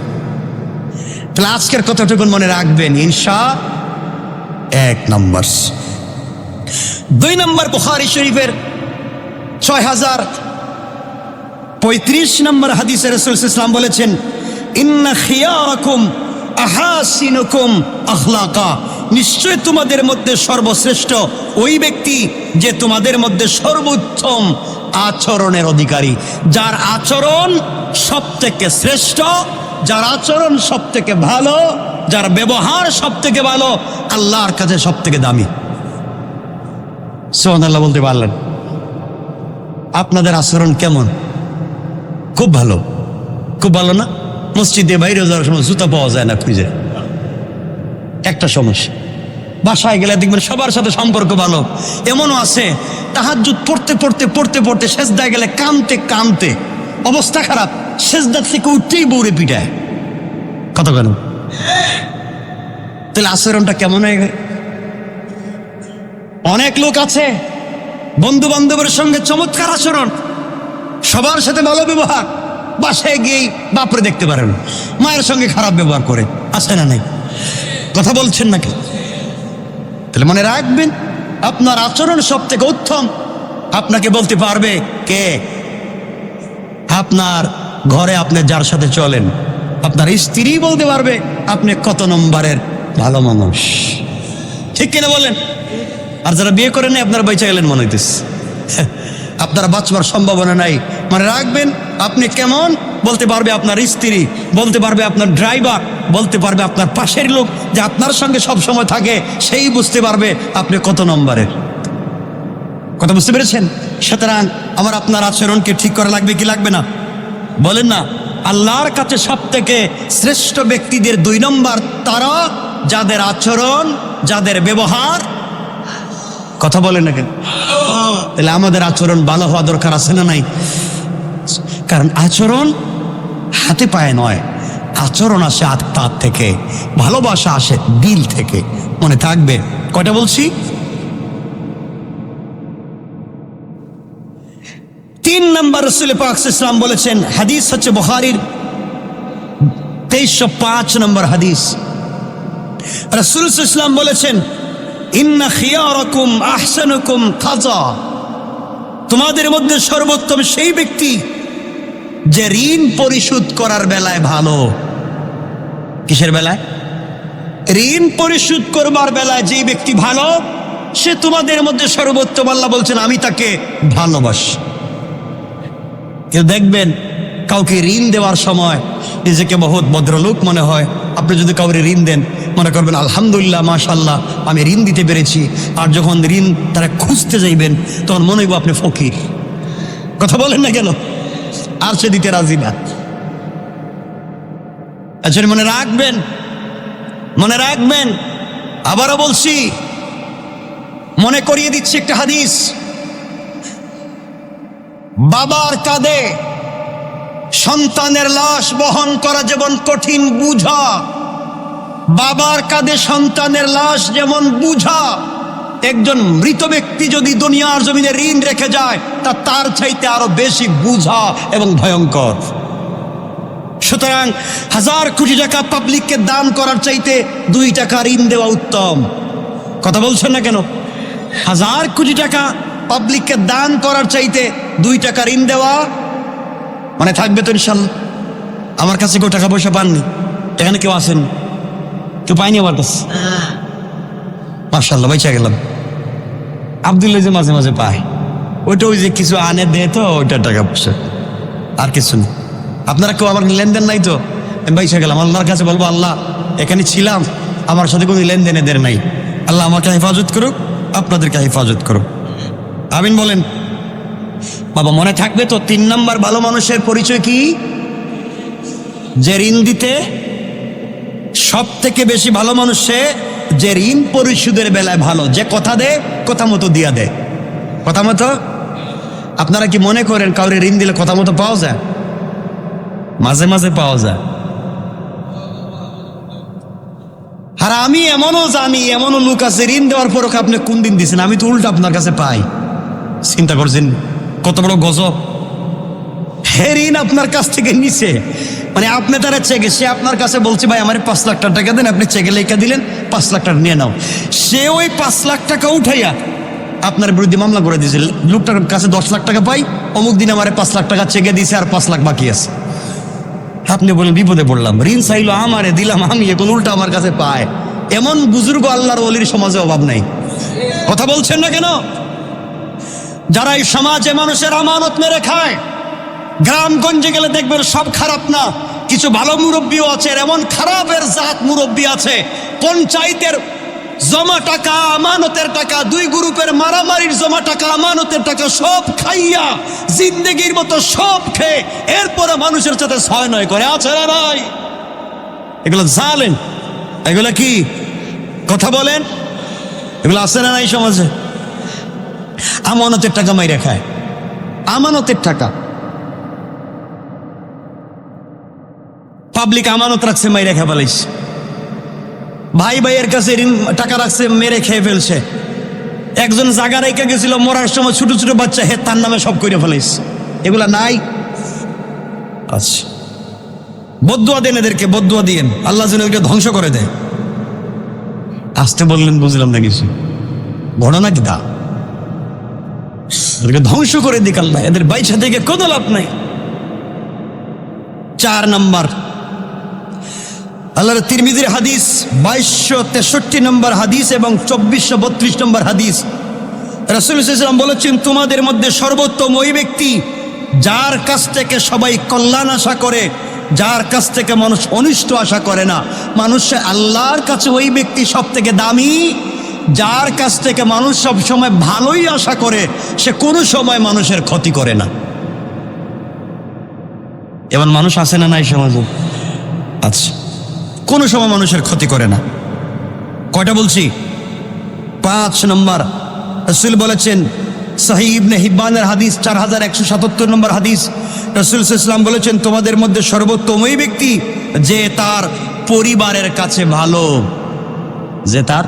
তাহলে আজকের কথাটুকু মনে রাখবেন, ইনশাআল্লাহ 1 নাম্বার। 2 নাম্বার, বুখারী শরীফের 6035 নম্বর হাদিসে রাসূল সাল্লাল্লাহু আলাইহি ওয়াসাল্লাম বলেছেন, ইন্না খিয়ারাকুম আহাসিনুকুম আখলাকা, নিশ্চয় তোমাদের মধ্যে সর্বশ্রেষ্ঠ ওই ব্যক্তি যে তোমাদের মধ্যে সর্বোত্তম আচরণের অধিকারী, যার আচরণ সব থেকে শ্রেষ্ঠ, যার আচরণ সব থেকে ভালো, যার ব্যবহার সব থেকে ভালো, আল্লাহর কাছে সব থেকে দামি। সুবহানাল্লাহ বলতে পারলেন? আপনাদের আচরণ কেমন? খুব ভালো। খুব ভালো না? মসজিদে বাইরে যাওয়ার সময় জুতা পাওয়া যায় না খুঁজে, একটা সমস্যা। বাসায় গেলে দেখবেন সবার সাথে সম্পর্ক ভালো। এমনও আছে তাহাজ্জুদ পড়তে পড়তে পড়তে পড়তে সেজদায় গেলে কামতে কামতে অবস্থা খারাপ, সেজদা থেকে উঠতেই বউরে পিটায়। কত কেন? তাহলে আচরণটা কেমন হয়ে গেল? অনেক লোক আছে বন্ধু বান্ধবের সঙ্গে চমৎকার আচরণ, সবার সাথে ভালো ব্যবহার, বাসায় গিয়েই বাপরে দেখতে পারেন, মায়ের সঙ্গে খারাপ ব্যবহার করে। আছে না নাই? কথা বলছেন নাকি? তাহলে মনে রাখবেন, আপনার আচরণ সব থেকে উত্তম আপনাকে বলতে পারবে কে? আপনার ঘরে আপনি যার সাথে চলেন, আপনার স্ত্রী বলতে পারবে আপনি কত নম্বরের ভালো মানুষ। ঠিক কিনা বলেন? আর যারা বিয়ে করেন নাই আপনারা বেঁচে গেলেন মনে হইতেছে, আপনারা বাঁচবার সম্ভাবনা নাই। মনে রাখবেন, আপনি কেমন বলতে পারবে আপনার স্ত্রী, বলতে পারবে আপনার ড্রাইভার, বলতে পারবে আপনার পাশের লোক যে আপনার সঙ্গে সব সময় থাকে, সেই বুঝতে পারবে আপনি কত নম্বরের। কথা বুঝতে পেরেছেন? সুতরাং আমার আপনার আচরণকে ঠিক করা লাগবে কি লাগবে না? বলেন না। আল্লাহর কাছে সব থেকে শ্রেষ্ঠ ব্যক্তিদের 2 নম্বর তারা, যাদের আচরণ, যাদের ব্যবহার, কথা বলেন না কেন? তাহলে আমাদের আচরণ ভালো হওয়া দরকার আছে না নাই? কারণ আচরণ হাতে পায়ে নয়, আচরণ আসে আত্মার থেকে, ভালোবাসা আসে দিল থেকে। মনে থাকবে। কয়টা বলছি? 3 নম্বর রাসূল পাক সাল্লাল্লাহু আলাইহি ওয়াসাল্লাম বলেছেন, হাদিস হচ্ছে বুখারীর 2305 নম্বর হাদিস। রাসূল সাল্লাল্লাহু আলাইহি ওয়াসাল্লাম বলেছেন, ইন্না খিয়ারাকুম আহসানুকুম কাযা, তোমাদের মধ্যে সর্বোত্তম সেই ব্যক্তি যে ঋণ পরিশোধ করার বেলায় ভালো। কিসের বেলায়? ঋণ পরিশোধ করবার বেলায় যেই ব্যক্তি ভালো, সে তোমাদের মধ্যে সর্বোত্তম। আল্লাহ বলছেন আমি তাকে ভালোবাসি। কেউ দেখবেন কাউকে ঋণ দেওয়ার সময় নিজেকে বহুত ভদ্রলোক মনে হয়। আপনি যদি কাউকে ঋণ দেন, মনে করবেন আলহামদুলিল্লাহ মাশাআল্লাহ আমি ঋণ দিতে পেরেছি। আর যখন ঋণ তারা খুঁজতে যাইবেন, তখন মনে হইব আপনি ফকির। কথা বলেন না কেন? আর সে দিতে রাজি না। আচ্ছা, মনে রাখবেন, মনে রাখবেন। আবারও বলছি, মনে করিয়ে দিচ্ছি একটা হাদিস। বাবার কাঁধে সন্তানের লাশ বহন করা যেমন কঠিন বুঝা, বাবার কাঁধে সন্তানের লাশ যেমন বুঝা, একজন মৃত ব্যক্তি যদি দুনিয়ার জমিনে ঋণ রেখে যায় তা তার চাইতে আরো বেশি বুঝা এবং ভয়ঙ্কর। সুতরাং 1000 কোটি টাকা পাবলিককে দান করার চাইতে 2 টাকা ঋণ দেওয়া উত্তম। কথা বলছেন না কেন? 1000 কোটি টাকা পাবলিককে দান করার চাইতে 2 টাকা ঋণ দেওয়া। মানে থাকবে তো ইনশাল্লাহ? আমার কাছে কেউ টাকা পয়সা পাননি, এখানে কেউ আসেন, কেউ পাইনি আমার কাছে। মাশাআল্লাহ, বাইচা গেলাম। আব্দুল্লাহ যে মাঝে মাঝে পায়, ওইটা ওই যে কিছু আনে দেয় তো, ওইটা টাকা পয়সা, আর কিছু নেই। আপনারা কেউ আমার লেনদেন নাই তো, আমি বাইচা গেলাম। আল্লাহর কাছে বলবো, আল্লাহ এখানে ছিলাম, আমার সাথে কোনো লেনদেন এদের নাই। আল্লাহ আমাকে হেফাজত করুক, আপনাদেরকে হেফাজত করুক। আমিন বলেন। বাবা মনে থাকবে তো 3 নম্বর ভালো মানুষের পরিচয় কি? যে ঋণ দিতে সব থেকে বেশি ভালো মানুষ সে, যে ঋণ পরিশোধের বেলায় ভালো, যে কথা দেয় কথা মতো দিয়া দেয়। কথা মতো। আপনারা কি মনে করেন কাউরে ঋণ দিলে কথা মতো পাওয়া যায়? মাঝে মাঝে পাওয়া যায়। আর আমি এমনও জানি, এমনও লোক আছে ঋণ দেওয়ার পরও আপনি কোন দিন দিচ্ছেন, আমি তো উল্টা আপনার কাছে পাই। চিন্তা করছেন কত বড় গজব? হে ঋণ আপনার কাছ থেকে নিছে, মানে আপনি তারা চেকে, সে আপনার কাছে বলছে ভাই আমার 5 লাখ টাকা দেন, আপনি চেকে লেখা দিলেন 5 লাখ টাকা নিয়ে নাও। সে ওই 5 লাখ টাকা উঠাইয়া আপনার বিরুদ্ধে মামলা করে দিয়েছে। লোকটার কাছে 10 লাখ টাকা পাই, অমুক দিন আমার 5 লাখ টাকা চেকে দিয়েছে, আর 5 লাখ বাকি আছে। আপনি বলেন বিপদে পড়লাম, ঋণ চাইলো আমারে, দিলাম আমি, এখন উল্টা আমার কাছে পায়। এমন বুজুর্গ আল্লাহর ওলির সমাজে অভাব নাই। কথা বলছেন না কেন? যারা এই সমাজে মানুষের আমানত মেরে খায়, গ্রামগঞ্জে গেলে দেখবেন সব খারাপ না, কিছু ভালো মুরব্বীও আছে। এমন খারাপের জাত মুরব্বী আছে, পঞ্চায়েতের জমা টাকা, আমানতের টাকা, 2 গ্রুপের মারামারির জমা টাকা, আমানতের টাকা সব খাইয়া, জিন্দেগির মতো সব খেয়ে এরপরে মানুষের সাথে 6-9 করে আছে না নাই? এগুলো জানেন? এগুলো কি? কথা বলেন। এগুলো আছে না নাই সমাজে? আমানতের টাকা মাইরা খায়, আমানতের টাকা। পাবলিক আমানত রাখছে, মাইরা খেয়ে ফেলাইছে। ভাই ভাইয়ের কাছে টাকা রাখছে, মেরে খেয়ে ফেলছে। একজন জায়গা রেখে গেছিল, মরার সময় ছোট ছোট বাচ্চা, হে তার নামে সব করে ফেলাইছে। এগুলা নাই? আচ্ছা, বদদুয়া দেন এদেরকে, বদদুয়া দিয়েন, আল্লাহ যেন এদেরকে ধ্বংস করে দেয়। আসতে বললেন, বুঝলাম না কিছু। ঘটনা কি দা? এদেরকে ধ্বংস করে দিক আল্লাহ, এদের বাইচা থেকে কোনো লাভ নাই। 4 নম্বর, আল্লাহর তিরমিজির হাদিস 2263 নম্বর হাদিস এবং 2432 নম্বর হাদিস। রাসূল সাল্লাল্লাহু আলাইহি ওয়াসাল্লাম বলেছেন, তোমাদের মধ্যে সর্বোত্তম ওই ব্যক্তি যার কাছ থেকে সবাই কল্যাণ আশা করে, যার কাছ থেকে মানুষ অনিষ্ট আশা করে না। মানুষের আল্লাহর কাছে ওই ব্যক্তি সব থেকে দামি যার কাছ থেকে মানুষ সব সময় ভালোই আশা করে, সে কোনো সময় মানুষের ক্ষতি করে না। এমন মানুষ আছে না নাই সমাজে? আচ্ছা, কোনো সময় মানুষের ক্ষতি করে না। কয়টা বলছি? 5 নম্বর, রাসূল বলেছেন, সহিহ ইবনে হিব্বানের হাদিস 4177 নম্বর হাদিস, রাসূল সাল্লাল্লাহু আলাইহি ওয়াসাল্লাম বলেছেন, তোমাদের মধ্যে সর্বোত্তম ওই ব্যক্তি যে তার পরিবারের কাছে ভালো। যে তার,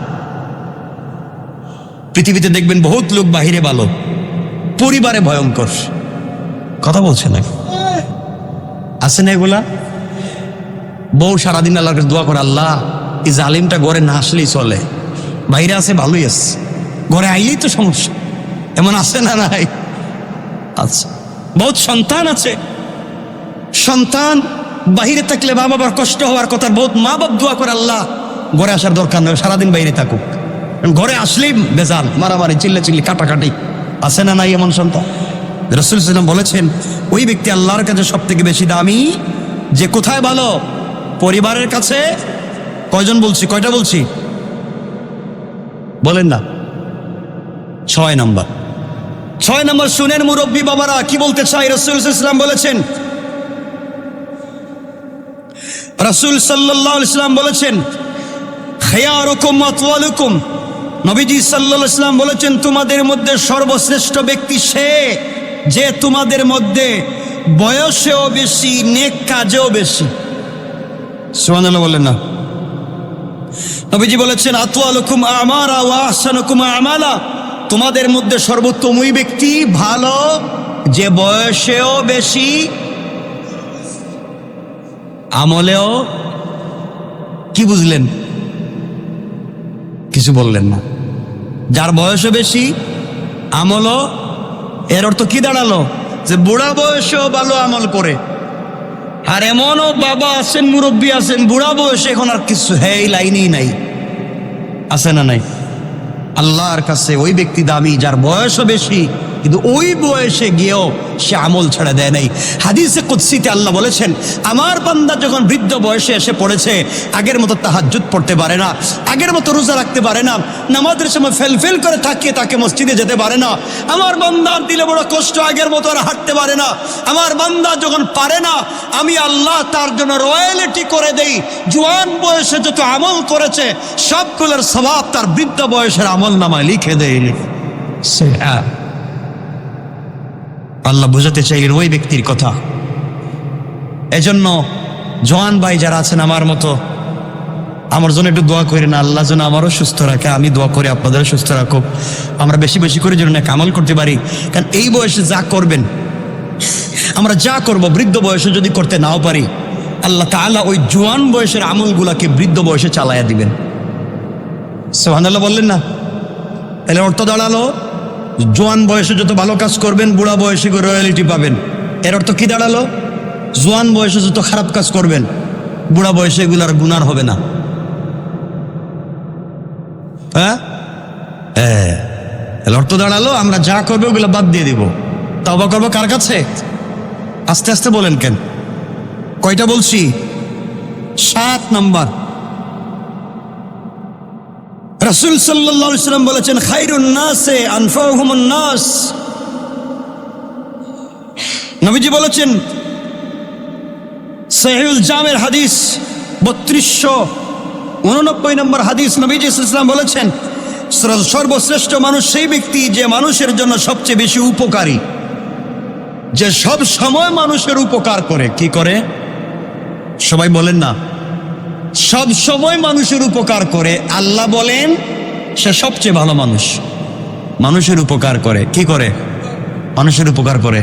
পৃথিবীতে দেখবেন বহুত লোক বাহিরে ভালো, পরিবারে ভয়ঙ্কর। কথা বলছে না? আছে না এগুলা? বউ সারাদিন আল্লাহর কাছে দোয়া করে, আল্লাহ এই জালিমটা ঘরে না আসলেই চলে, বাইরে আছে ভালোই আছে, ঘরে আইলেই তো সমস্যা। এমন আছে না নাই? আচ্ছা, বহুত সন্তান আছে, সন্তান বাহিরে থাকলে মা বাবার কষ্ট হওয়ার কথা, বহুত মা বাপ দোয়া করে, আল্লাহ ঘরে আসার দরকার নয়, সারাদিন বাইরে থাকুক, ঘরে আসলেই বেজাল, মারামারি, চিল্লাচিল্লি, কাটাকাটি। আছে না নাই এমন সন্তান? রাসূল সাল্লাল্লাহু আলাইহি ওয়াসাল্লাম বলেছেন, ওই ব্যক্তি আল্লাহর কাছে সব থেকে বেশি দামি, যে কোথায় ভালো? পরিবারের কাছে। কয়জন বলছি? কয়টা বলছি? বলেন না। 6 নম্বর। 6 নম্বর শুনেন মুরব্বী বাবারা, কি বলতে চাই। রাসূল সাল্লাল্লাহু আলাইহি ওয়াসাল্লাম বলেছেন, রাসূল সাল্লাল্লাহু আলাইহি ওয়াসাল্লাম বলেছেন, খায়রুকুম আতওয়ালুকুম। নবীজি সাল্লাল্লাহু আলাইহি ওয়াসাল্লাম বলেছেন, তোমাদের মধ্যে সর্বশ্রেষ্ঠ ব্যক্তি সে যে তোমাদের মধ্যে বয়সেও বেশি, নেক কাজেও বেশি। সুবহানাল্লাহ বলেন না? নবীজি বলেছেন, আতওয়ালুকুম আমারা ওয়া আহসানুকুম আমালা। তোমাদের মধ্যে সর্বোত্তম ওই ব্যক্তি ভালো যে বয়সেও বেশি, আমলেও। কি বুঝলেন? কিছু বললেন না। যার বয়সও বেশি, আমলও। এর অর্থ কি দাঁড়ালো? যে বুড়া বয়সেও ভালো আমল করে। আর এমনও বাবা আছেন, মুরব্বী আছেন, বুড়া বয়সে এখন আর কিছু এই লাইনেই নাই। আছে না নাই? আল্লাহর কাছে ওই ব্যক্তি দামি যার বয়সও বেশি, কিন্তু ওই বয়সে গিয়েও সে আমল ছেড়ে দেয় নাই। হাদিসে কুদসিতে আল্লাহ বলেছেন, আমার বান্দা যখন বৃদ্ধ বয়সে এসে পড়েছে, আগের মতো তাহাজ্জুদ পড়তে পারে না, আগের মতো রোজা রাখতে পারে না, নামাজের সময় ফেল করে থাকিয়ে তাকে মসজিদে যেতে পারে না, আমার বান্দার দিলে বড় কষ্ট, আগের মতো আর হাঁটতে পারে না। আমার বান্দা যখন পারে না, আমি আল্লাহ তার জন্য রয়্যালিটি করে দেই, জোয়ান বয়সে যত আমল করেছে সবগুলোর সওয়াব তার বৃদ্ধ বয়সের আমল নামায় লিখে দেয়। আল্লাহ বুঝাতে চাইলেন ওই ব্যক্তির কথা। এজন্য জওয়ান ভাই যারা আছেন আমার মতো, আমার জন্য একটু দোয়া করেন, আল্লাহ যেন আমারও সুস্থ রাখে, আমি দোয়া করি আপনাদেরও সুস্থ রাখুক, আমরা বেশি বেশি করে যেন এক আমল করতে পারি। কারণ এই বয়সে যা করবেন, আমরা যা করব, বৃদ্ধ বয়সে যদি করতে নাও পারি, আল্লাহ তাআলা ওই জওয়ান বয়সের আমলগুলাকে বৃদ্ধ বয়সে চালাইয়া দিবেন। সুবহানাল্লাহ বললেন না? তাহলে অর্থ দাঁড়ালো, জোয়ান বয়সে যত ভালো কাজ করবেন, বুড়া বয়সে রয়্যালিটি পাবেন। এর অর্থ কি দাঁড়ালো? জোয়ান বয়সে যত খারাপ কাজ করবেন, বুড়া বয়সে এগুলার গুনার হবে না। হ্যাঁ, অর্থ দাঁড়ালো, আমরা যা করবো ওগুলো বাদ দিয়ে দিব, তওবা করবো কার কাছে? আস্তে আস্তে বলেন কেন? কয়টা বলছি? 7 নম্বর, রাসূল সাল্লাল্লাহু আলাইহি ওয়াসাল্লাম বলেছেন, খায়রুন নাসে আনফাউহুমুন নাস। নবীজি বলেছেন, সহিহুল জামের হাদিস 3289 নম্বর হাদিস, নবীজি সাল্লাল্লাহু আলাইহি ওয়াসাল্লাম বলেছেন, সর্বশ্রেষ্ঠ মানুষ সেই ব্যক্তি যে মানুষের জন্য সবচেয়ে বেশি উপকারী, যে সব সময় মানুষের উপকার করে। কি করে? সবাই বলেন না? সব সময় মানুষের উপকার করে। আল্লাহ বলেন সে সবচেয়ে ভালো মানুষ, মানুষের উপকার করে। কি করে? মানুষের উপকার করে।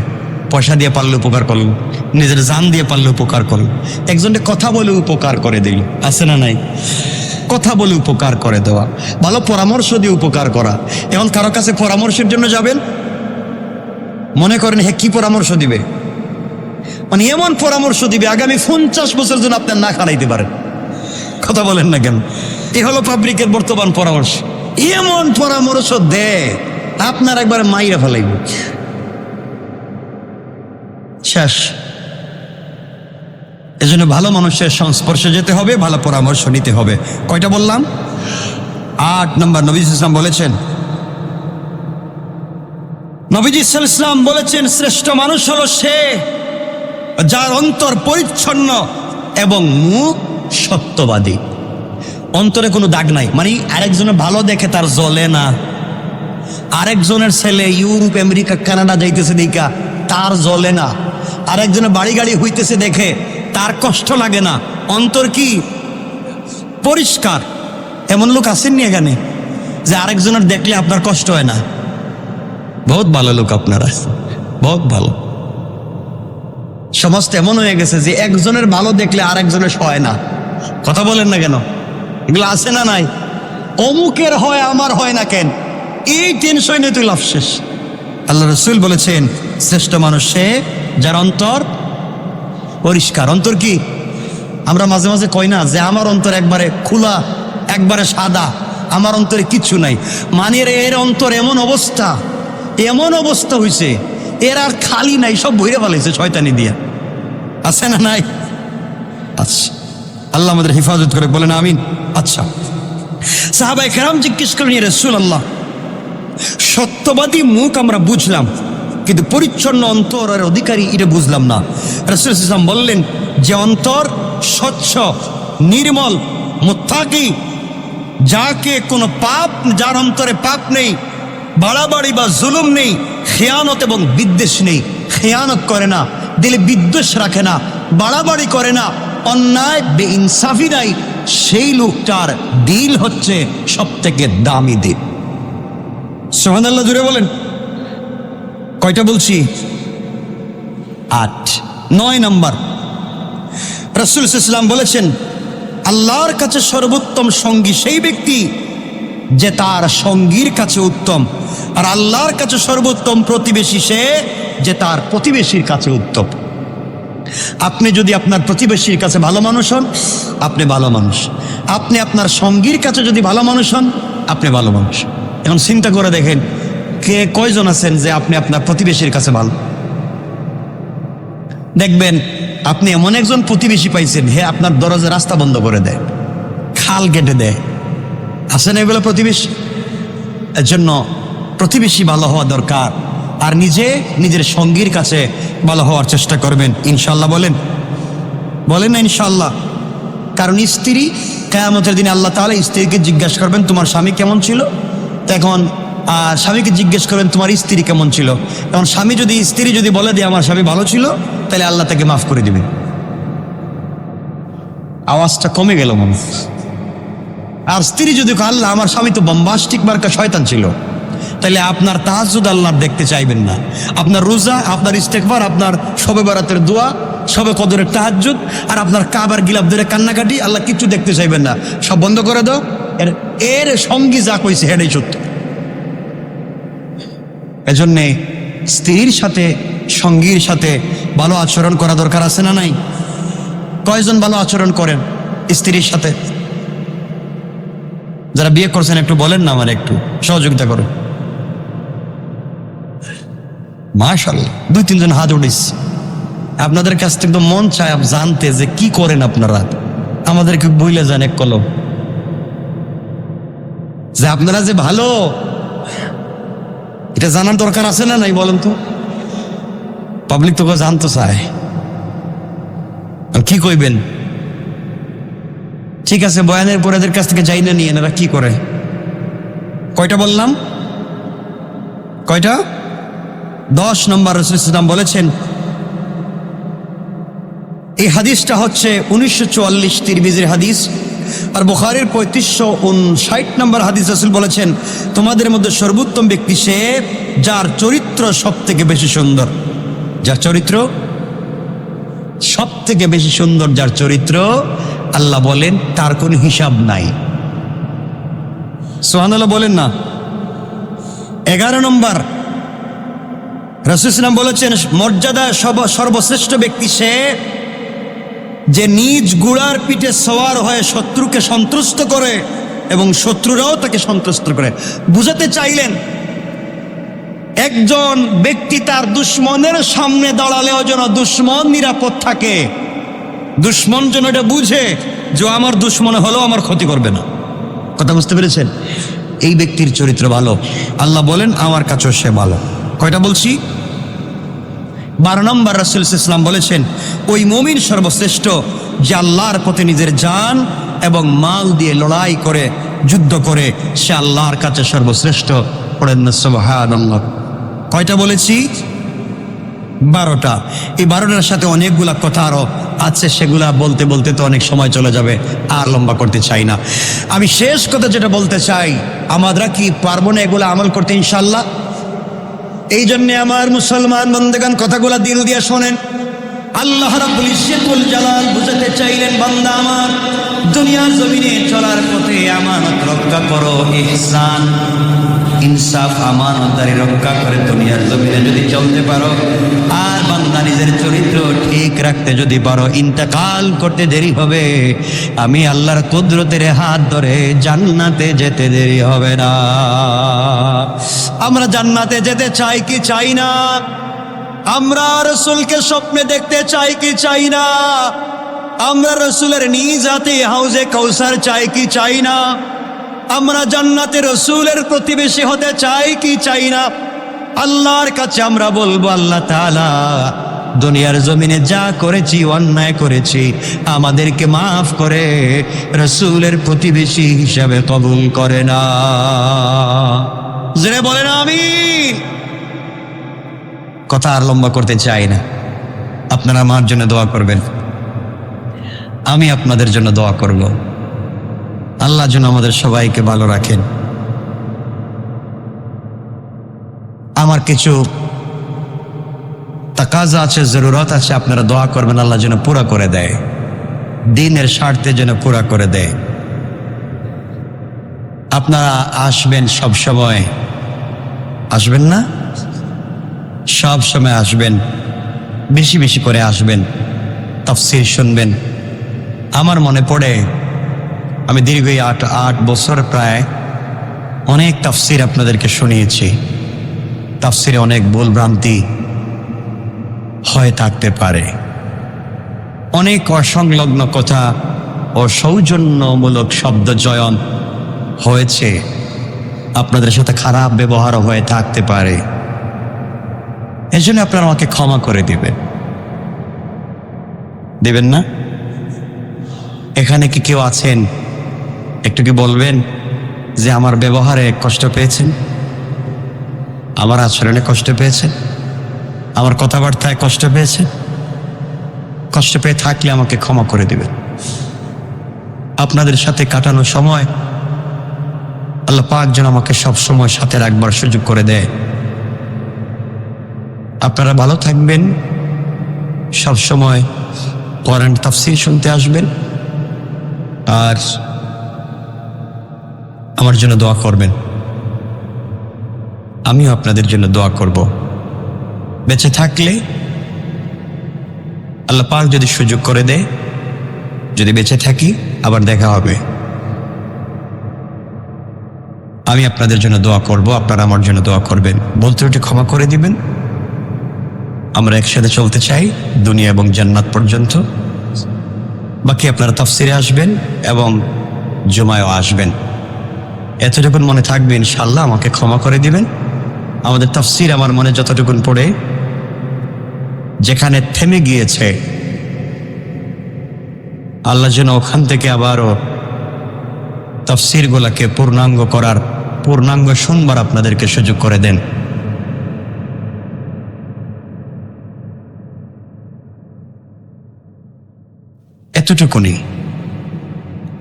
পয়সা দিয়ে পারলে উপকার করল, নিজের জান দিয়ে পারলে উপকার করল, একজনকে কথা বলে উপকার করে দিল। আছে না নাই? কথা বলে উপকার করে দেওয়া, ভালো পরামর্শ দিয়ে উপকার করা। এখন কারো কাছে পরামর্শের জন্য যাবেন, মনে করেন হে কি পরামর্শ দিবে, মানে এমন পরামর্শ দিবে আগামী 50 বছর জন্য আপনার না খারাইতে পারেন। কথা বলেন না কেন? এ হলো পাবলিকের বর্তমান পরামর্শ। এমন পরামর্শ দেয় আপনার একবারে মাইরা ফেলাইব, শেষ। এজন্য ভালো মানুষের সংস্পর্শে যেতে হবে, ভালো পরামর্শ নিতে হবে। কয়টা বললাম? 8 নম্বর, নবীজি ইসলাম বলেছেন, নবীজি ইসলাম বলেছেন, শ্রেষ্ঠ মানুষ হলো সে যার অন্তর পরিচ্ছন্ন এবং মুখ সত্যবাদী। অন্তরে কোনো দাগ নাই, মানে আরেকজনের ভালো দেখে তার জ্বলে না, আরেকজনের ছেলে ইউরোপ আমেরিকা কানাডা যাইতেছে দেখা তার জ্বলে না, আরেকজনের বাড়ি গাড়ি হইতেছে দেখে তার কষ্ট লাগে না। অন্তর কি পরিষ্কার। এমন লোক আসেননি এখানে যে আরেকজনের দেখলে আপনার কষ্ট হয় না? বহুত ভালো লোক আপনারা, বহুত ভালো। সমাজ এমন হয়ে গেছে যে একজনের ভালো দেখলে আরেকজনের হয় না। কথা বলেন না কেন? এগুলো আছে না নাই? অমুকের হয় আমার হয় না কেন, এই টেনশনে তুই লাভ শেষ। আল্লাহ রাসূল বলেছেন, শ্রেষ্ঠ মানুষ সে যার অন্তর পরিষ্কার। অন্তর কি? আমরা মাঝে মাঝে কই না যে আমার অন্তর একবারে খোলা, একবারে সাদা, আমার অন্তরে কিচ্ছু নাই। মানে এর অন্তর এমন অবস্থা হয়েছে, এর আর খালি নাই, সব ভরে ফেলেছে শয়তানি দিয়া। আছে না নাই? আচ্ছা, আল্লাহ আমাদের হেফাজত করে, বলেন আমিন। আচ্ছা, সাহাবায়ে কেরাম জিজ্ঞেস করেন, ইয়া রাসূলুল্লাহ, সত্যবাদী মুখ আমরা বুঝলাম, কিন্তু পরিচ্ছন্ন অন্তরের অধিকারী এটা বুঝলাম না। রাসূল সাল্লাল্লাহু আলাইহি ওয়াসাল্লাম বললেন, যে অন্তর স্বচ্ছ, নির্মল, মুত্তাকি, যাকে কোনো পাপ, যার অন্তরে পাপ নেই, বাড়াবাড়ি বা জুলুম নেই, খেয়ানত এবং বিদ্বেষ নেই, খেয়ানত করে না, দিলে বিদ্বেষ রাখে না, বাড়াবাড়ি করে না, অন্যায় বেইনসাফি নাই, সেই লোকটার দিল হচ্ছে সব থেকে দামি দিল। সুবহানাল্লাহ, জুড়ে বলেন। কয়টা বলছি? 8। 9 নম্বর, রাসূল সাল্লাল্লাহু আলাইহি ওয়াসাল্লাম বলেছেন, আল্লাহর কাছে সর্বোত্তম সঙ্গী সেই ব্যক্তি যে তার সঙ্গীর কাছে উত্তম, আর আল্লাহর কাছে সর্বোত্তম প্রতিবেশী সে যে তার প্রতিবেশীর কাছে উত্তম। আপনি যদি আপনার প্রতিবেশীর কাছে ভালো মানুষ হন, আপনি ভালো মানুষ। আপনি আপনার সঙ্গীর কাছে যদি ভালো মানুষ হন, আপনি ভালো মানুষ। এখন চিন্তা করে দেখেন, কে কয়জন আছেন যে আপনি আপনার প্রতিবেশীর কাছে ভালো? দেখবেন আপনি এমন একজন প্রতিবেশী পাইছেন, হে আপনার দরজা রাস্তা বন্ধ করে দেয়, খাল কেটে দেয়। আছেন এগুলো প্রতিবেশী? এর জন্য প্রতিবেশী ভালো হওয়া দরকার, আর নিজের সঙ্গীর কাছে ভালো হওয়ার চেষ্টা করবেন ইনশাল্লাহ। বলেন না ইনশাল্লাহ? কারণ স্ত্রী, কিয়ামতের দিনে আল্লাহ তাআলা স্ত্রীকে জিজ্ঞাসা করবেন তোমার স্বামী কেমন ছিল, তখন স্বামীকে জিজ্ঞেস করবেন তোমার স্ত্রী কেমন ছিল। এখন স্ত্রী যদি বলে দেয় আমার স্বামী ভালো ছিল, তাহলে আল্লাহ তাকে মাফ করে দিবেন। আওয়াজটা কমে গেল মনে। আর স্ত্রী যদি আল্লাহ আমার স্বামী তো বম্বাস্টিক মার্কা শয়তান ছিল, তাহলে আপনার তাহাজ্জুদ আল্লাহ দেখতে চাইবেন না, আপনার রোজা, আপনার ইস্তেগফার, আপনার শবে বরাতের দোয়া, শবে কদরের তাহাজ্জুদ, আর আপনার কাবার গিলাফ ধরে কান্নাকাটি, আল্লাহ কিচ্ছু দেখতে চাইবেন না, সব বন্ধ করে দাও। এর সঙ্গী যা কইছে হেডাই সত্য। এজন্যে স্ত্রীর সাথে, সঙ্গীর সাথে ভালো আচরণ করা দরকার আছে না নাই? কয়জন ভালো আচরণ করেন স্ত্রীর সাথে? যারা বিয়ে করছেন একটু বলেন না, আমার একটু সহযোগিতা করুন। মাশাআল্লাহ, 2-3 জন হাত উঠিস। আপনাদের কাছ থেকে মন চায় জানতে যে কি করেন আপনারা, আমাদেরকে বইলে যান এক কলম, যে আপনারা যে ভালো, এটা জানার দরকার আছে না নাই বলেন তো? পাবলিক তোকে জানতে চায়, কি কইবেন? ঠিক আছে, বয়ানের পরে এদের কাছ থেকে যাই না নিয়ে, এরা কি করে? কয়টা বললাম? কয়টা? 10 নম্বর, রাসূল সাল্লাল্লাহু আলাইহি ওয়াসাল্লাম বলেছেন, এই হাদিসটা হচ্ছে 1944 তিরমিজির হাদিস, আর বুখারীর 3559 নম্বর হাদিস। রাসূল বলেছেন, তোমাদের মধ্যে সর্বোত্তম ব্যক্তি সে যার চরিত্র সব থেকে বেশি সুন্দর। যার চরিত্র সব থেকে বেশি সুন্দর, যার চরিত্র, আল্লাহ বলেন তার কোনো হিসাব নাই। সুবহানাল্লাহ বলেন না? 11 নম্বর, রাসূল সাল্লাল্লাহু আলাইহি ওয়াসাল্লাম বলেছেন, মর্যাদা সর্বশ্রেষ্ঠ ব্যক্তি সে যে নিজ ঘোড়ার পিঠে সওয়ার হয়ে শত্রুকে সন্তুষ্ট করে এবং শত্রুরাও তাকে সন্তুষ্ট করে। বুঝাতে চাইলেন, একজন ব্যক্তি তার দুশ্মনের সামনে দাঁড়ালেও যেন দুশ্মন নিরাপদ থাকে, দুশ্মন যেন এটা বুঝে যে আমার দুশ্মন হলেও আমার ক্ষতি করবে না। কথা বুঝতে পেরেছেন? এই ব্যক্তির চরিত্র ভালো, আল্লাহ বলেন আমার কাছেও সে ভালো। কয়টা বলছি? 12 নম্বর রাসূল সাল্লাল্লাহু আলাইহি ওয়াসাল্লাম বলেছেন ওই মুমিন সর্বশ্রেষ্ঠ যে আল্লাহর পথে নিজের জান এবং মাল দিয়ে লড়াই করে যুদ্ধ করে, সে আল্লাহর কাছে সর্বশ্রেষ্ঠ। পড়েন না সুবহানাল্লাহ। কয়টা বলেছি? 12টা। এই 12টার সাথে অনেকগুলা কথা আরো আছে, সেগুলা বলতে বলতে তো অনেক সময় চলে যাবে, আর লম্বা করতে চাই না। আমি শেষ কথা যেটা বলতে চাই, আমরা কি পারবো না এগুলা আমল করতে ইনশাআল্লাহ? এই জন্য আমার মুসলমান বন্দেগান কথাগুলা দিল দিয়ে শোনেন। আল্লাহ রাব্বুল ইজ্জতুল জালাল বুঝাতে চাইলেন, বান্দা আমার, দুনিয়ার জমিনে চলার পথে আমানত রক্ষা করো, ইহসান ইনসাফ আমানতদারি রক্ষা করে দুনিয়ার জমিনে যদি চলতে পারো, আর বান্দা নিজের চরিত্র ঠিক রাখতে যদি পারো, ইন্তেকাল করতে দেরি হবে, আমি আল্লাহর কুদরতের হাত ধরে জান্নাতে যেতে দেরি হবে না। আমরা জান্নাতে যেতে চাই কি চাই না? আমরা রাসূলকে স্বপ্নে দেখতে চাই কি চাই না? আমরা রাসূলের নিজ হাতে হাউজে কাউসার চাই কি চাই না? আমরা জান্নাতে রাসূলের প্রতিবেশী হতে চাই কি চাই না? আল্লাহর কাছে আমরা বলবো, আল্লাহ তাআলা দুনিয়ার জমিনে যা করেছি, অন্যায় করেছি, আমাদেরকে মাফ করে রাসূলের প্রতিবেশী হিসাবে কবুল করে না। জোরে বলেন আমিন। কথা আর লম্বা করতে চাই না। আপনারা আমার জন্য দোয়া করবেন, আমি আপনাদের জন্য দোয়া করব। আল্লাহ যেন আমাদের সবাইকে ভালো রাখেন। আমার কিছু তাকাজা আছে, জরুরত আছে, আপনারা দোয়া করবেন আল্লাহ যেন পুরা করে দেয়, দ্বীনের স্বার্থে যেন পুরা করে দেয়। আপনারা আসবেন সব সময়, আসবেন না? সব সময় আসবেন, বেশি বেশি করে আসবেন, তাফসীর শুনবেন। আমার মনে পড়ে আমি দীর্ঘ 8 বছর প্রায় অনেক তাফসীর আপনাদেরকে শুনিয়েছি। তাফসীরে অনেক ভুল ভ্রান্তি হয়ে থাকতে পারে, অনেক অসংলগ্ন কথা ও সৌজন্যমূলক শব্দ চয়ন হয়েছে, আপনাদের সাথে খারাপ ব্যবহারও হয়ে থাকতে পারে। এজন্য আপনারা আমাকে ক্ষমা করে দিবেন না? এখানে কি কেউ আছেন একটু কি বলবেন যে আমার ব্যবহারে কষ্ট পেয়েছেন, আমার আচরণে কষ্ট পেয়েছেন, আমার কথাবার্তায় কষ্ট পেয়েছেন? কষ্ট পেয়ে থাকলে আমাকে ক্ষমা করে দিবেন। আপনাদের সাথে কাটানো সময় আল্লাহ পাক যেন আমাকে সব সময় সাথে রাখবার সুযোগ করে দেয়। আপনারা ভালো থাকবেন, সব সময় কোরআন তাফসীর শুনতে আসবেন, আর আমার জন্য দোয়া করবেন। আমিও আপনাদের জন্য দোয়া করব। বেঁচে থাকলে আল্লাহ পাক যদি সুযোগ করে দেয়, যদি বেঁচে থাকি আবার দেখা হবে, আমি আপনাদের জন্য দোয়া করব, আপনারা আমার জন্য দোয়া করবেন। বলতে ওটি ক্ষমা করে দিবেন। আমরা একসাথে চলতে চাই দুনিয়া এবং জান্নাত পর্যন্ত। বাকি আপনারা তাফসীরে আসবেন এবং জুমায়ও আসবেন। এতটুকুন মনে থাকবে, ইনশাআল্লাহ আমাকে ক্ষমা করে দিবেন। আমাদের তাফসীর আমার মনে যতটুকুন পড়ে, যেখানে থেমে গিয়েছে আল্লাহ যেন ওখান থেকে আবারও তাফসীরগুলোকে পূর্ণাঙ্গ শুনবার আপনাদেরকে সুযোগ করে দেন। এতটুকুনি,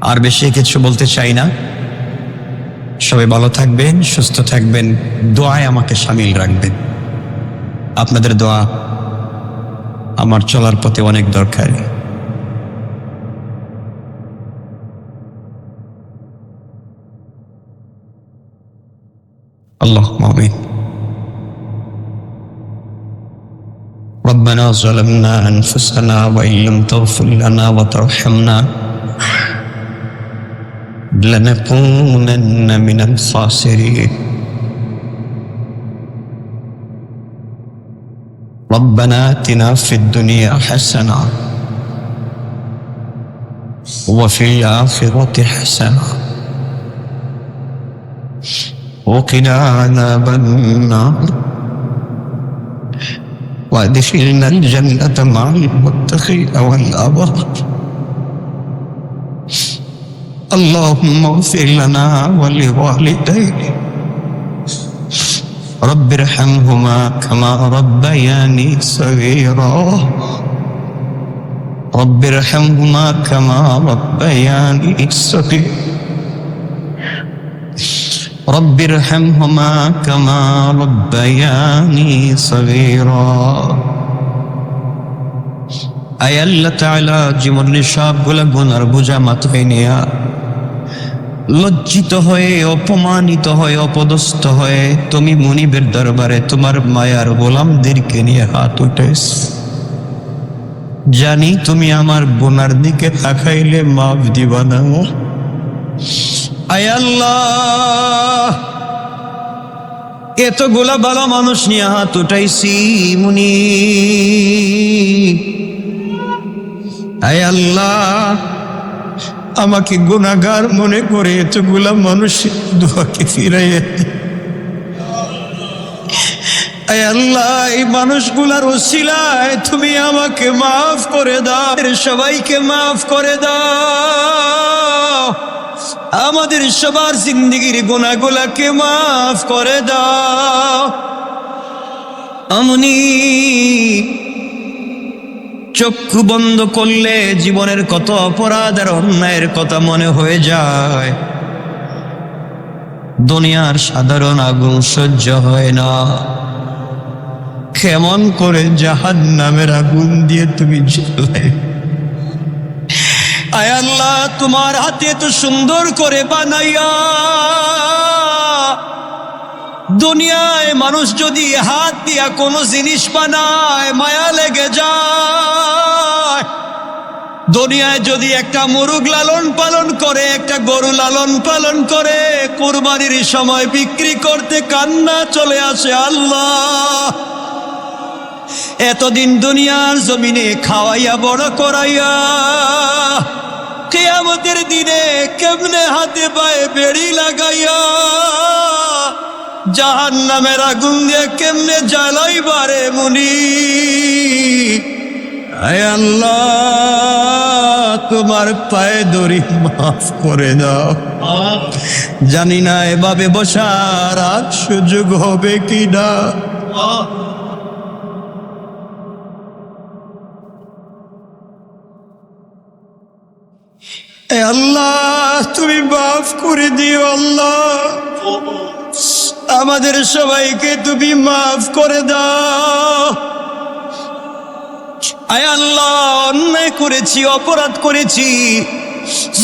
আর বেশি কিছু বলতে চাই না। সবাই ভালো থাকবেন, সুস্থ থাকবেন, দোয়ায় আমাকে শামিল রাখবেন। আপনাদের দোয়া আমার চলার পথে অনেক দরকারি। আল্লাহুম্মা আমিন। ربنا ظلمنا أنفسنا وإن لم تغفر لنا وترحمنا لنكونن من الخاسرين ربنا آتنا في الدنيا حسنة وفي الآخرة حسنة وقنا عذاب النار وادخلنا الجنة مع المتقين والأبرار. اللهم اغفر لنا ولوالدينا رب ارحمهما كما ربياني صغيرا رب ارحمهما كما ربياني صغيرا رب ارحمهما كما ربياني صغيرا. আয় আল্লাহ তাআলা জীবনের সবগুলো গুনার বোঝা মাথায় নিয়া লজ্জিত হয়ে, অপমানিত হয়ে, অপদস্থ হয়ে তুমি মুনিবের দরবারে তোমার মায়ার গোলামদেরকে নিয়ে হাত উঠেছ। জানি তুমি আমার গুনার দিকে তাকাইলে মাফ দিবা না। আয় আল্লাহ, এতগুলা ভালো মানুষ নিয়ে হাত উঠাইছি মুনি। আয় আল্লাহ, আমাকে গুনাহগার মনে করে এতগুলা মানুষের দোয়াকে ফিরাইয়া দি। আয় আল্লাহ, এই মানুষগুলার ওসিলায় তুমি আমাকে মাফ করে দাও, সবাইকে মাফ করে দাও, আমাদের সবার জিন্দেগির গুনাহগুলাকে মাফ করে দাও। আমনি চক্ষু বন্ধ করলে জীবনের কত অপরাধ আর অন্যায়ের কথা মনে হয়ে যায়। দুনিয়ার সাধারণ আগুন সহ্য হয় না, কেমন করে জাহান্নামের আগুন দিয়ে তুমি জ্বালাই। আয় আল্লাহ, তোমার হাতে তো সুন্দর করে বানাইয়া দুনিয়ায় মানুষ যদি হাত দিয়া কোনো জিনিস বানায় মায়া লেগে যায়। দুনিয়ায় যদি একটা মুরগ লালন পালন করে, একটা গরু লালন পালন করে, কুরবানির সময় বিক্রি করতে কান্না চলে আসে। আল্লাহ, এতদিন দুনিয়ার জমিনে খাওয়াইয়া বড় করাইয়া কিয়ামতের দিনে কেমনে হাতে পায়ে বেড়ি লাগাইয়া জাহান্নামের আগুন দিয়ে কেমনে জ্বালাইবারে মুনি। আয় আল্লাহ, তোমার পায়ে ধরি মাফ করে দাও। জানি না এভাবে বসার আর সুযোগ হবে কিনা। আল্লাহ, তুমি মাফ করে দিও। আল্লাহ, আমাদের সবাইকে তুমি মাফ করে দাও। আয় আল্লাহ, অন্যায় করেছি, অপরাধ করেছি,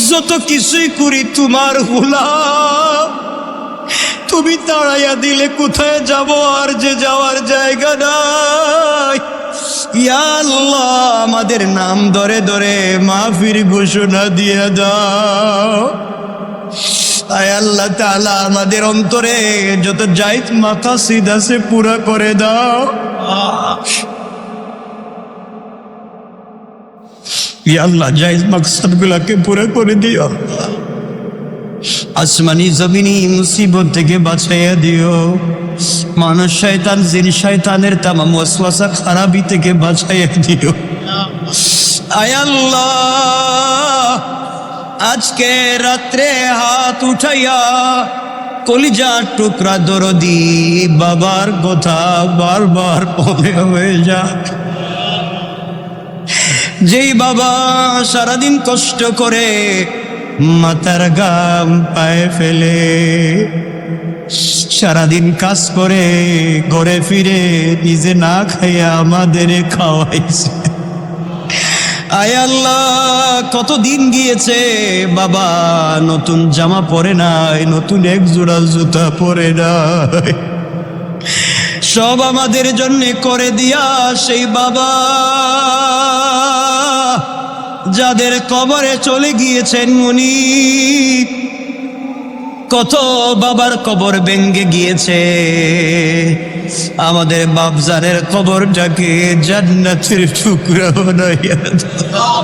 যত কিছুই করি তোমার গোলাম। তুমি তাড়াইয়া দিলে কোথায় যাব, আর যে যাওয়ার জায়গা নাই। ইয়া আল্লাহ, আমাদের নাম ধরে ধরে মাফির ঘোষণা দিয়ে দাও। আয় আল্লাহ তাআলা, আমাদের অন্তরে যত জায়েজ মাকাসিদ আছে পুরা করে দাও। ইয়া আল্লাহ, জায়েজ মাকসাদগুলোকে পুরা করে দিও। আসমানি জমিনি মুসিবত থেকে বাঁচাইয়া দিও। মানুষ শয়তান, জিন শয়তানের তামাম ওয়াসওয়াসা খারাপি থেকে বাঁচাইয়া দিও। আয় আল্লাহ, আজকে রাত্রে হাত উঠাইয়া কলিজার টুকরা দরদি বাবার কথা বারবার মনে হয়ে যায়। যেই বাবা সারাদিন কষ্ট করে মাথার ঘাম পায়ে ফেলে, সারাদিন কাজ করে ঘরে ফিরে নিজে না খাইয়া আমাদের খাওয়াইছে। আয় আল্লাহ, কতদিন গিয়েছে বাবা নতুন জামা পরে নাই, নতুন এক জোড়া জুতা পরে নাই। সব আমাদের জন্য করে দিয়া সেই বাবা যাদের কবরে চলে গিয়েছেন মুনি, কত বাবার কবর ভেঙে গিয়েছে। আমাদের বাপজানের কবরটাকে জান্নাতের টুকরা বানাইয়া দাও।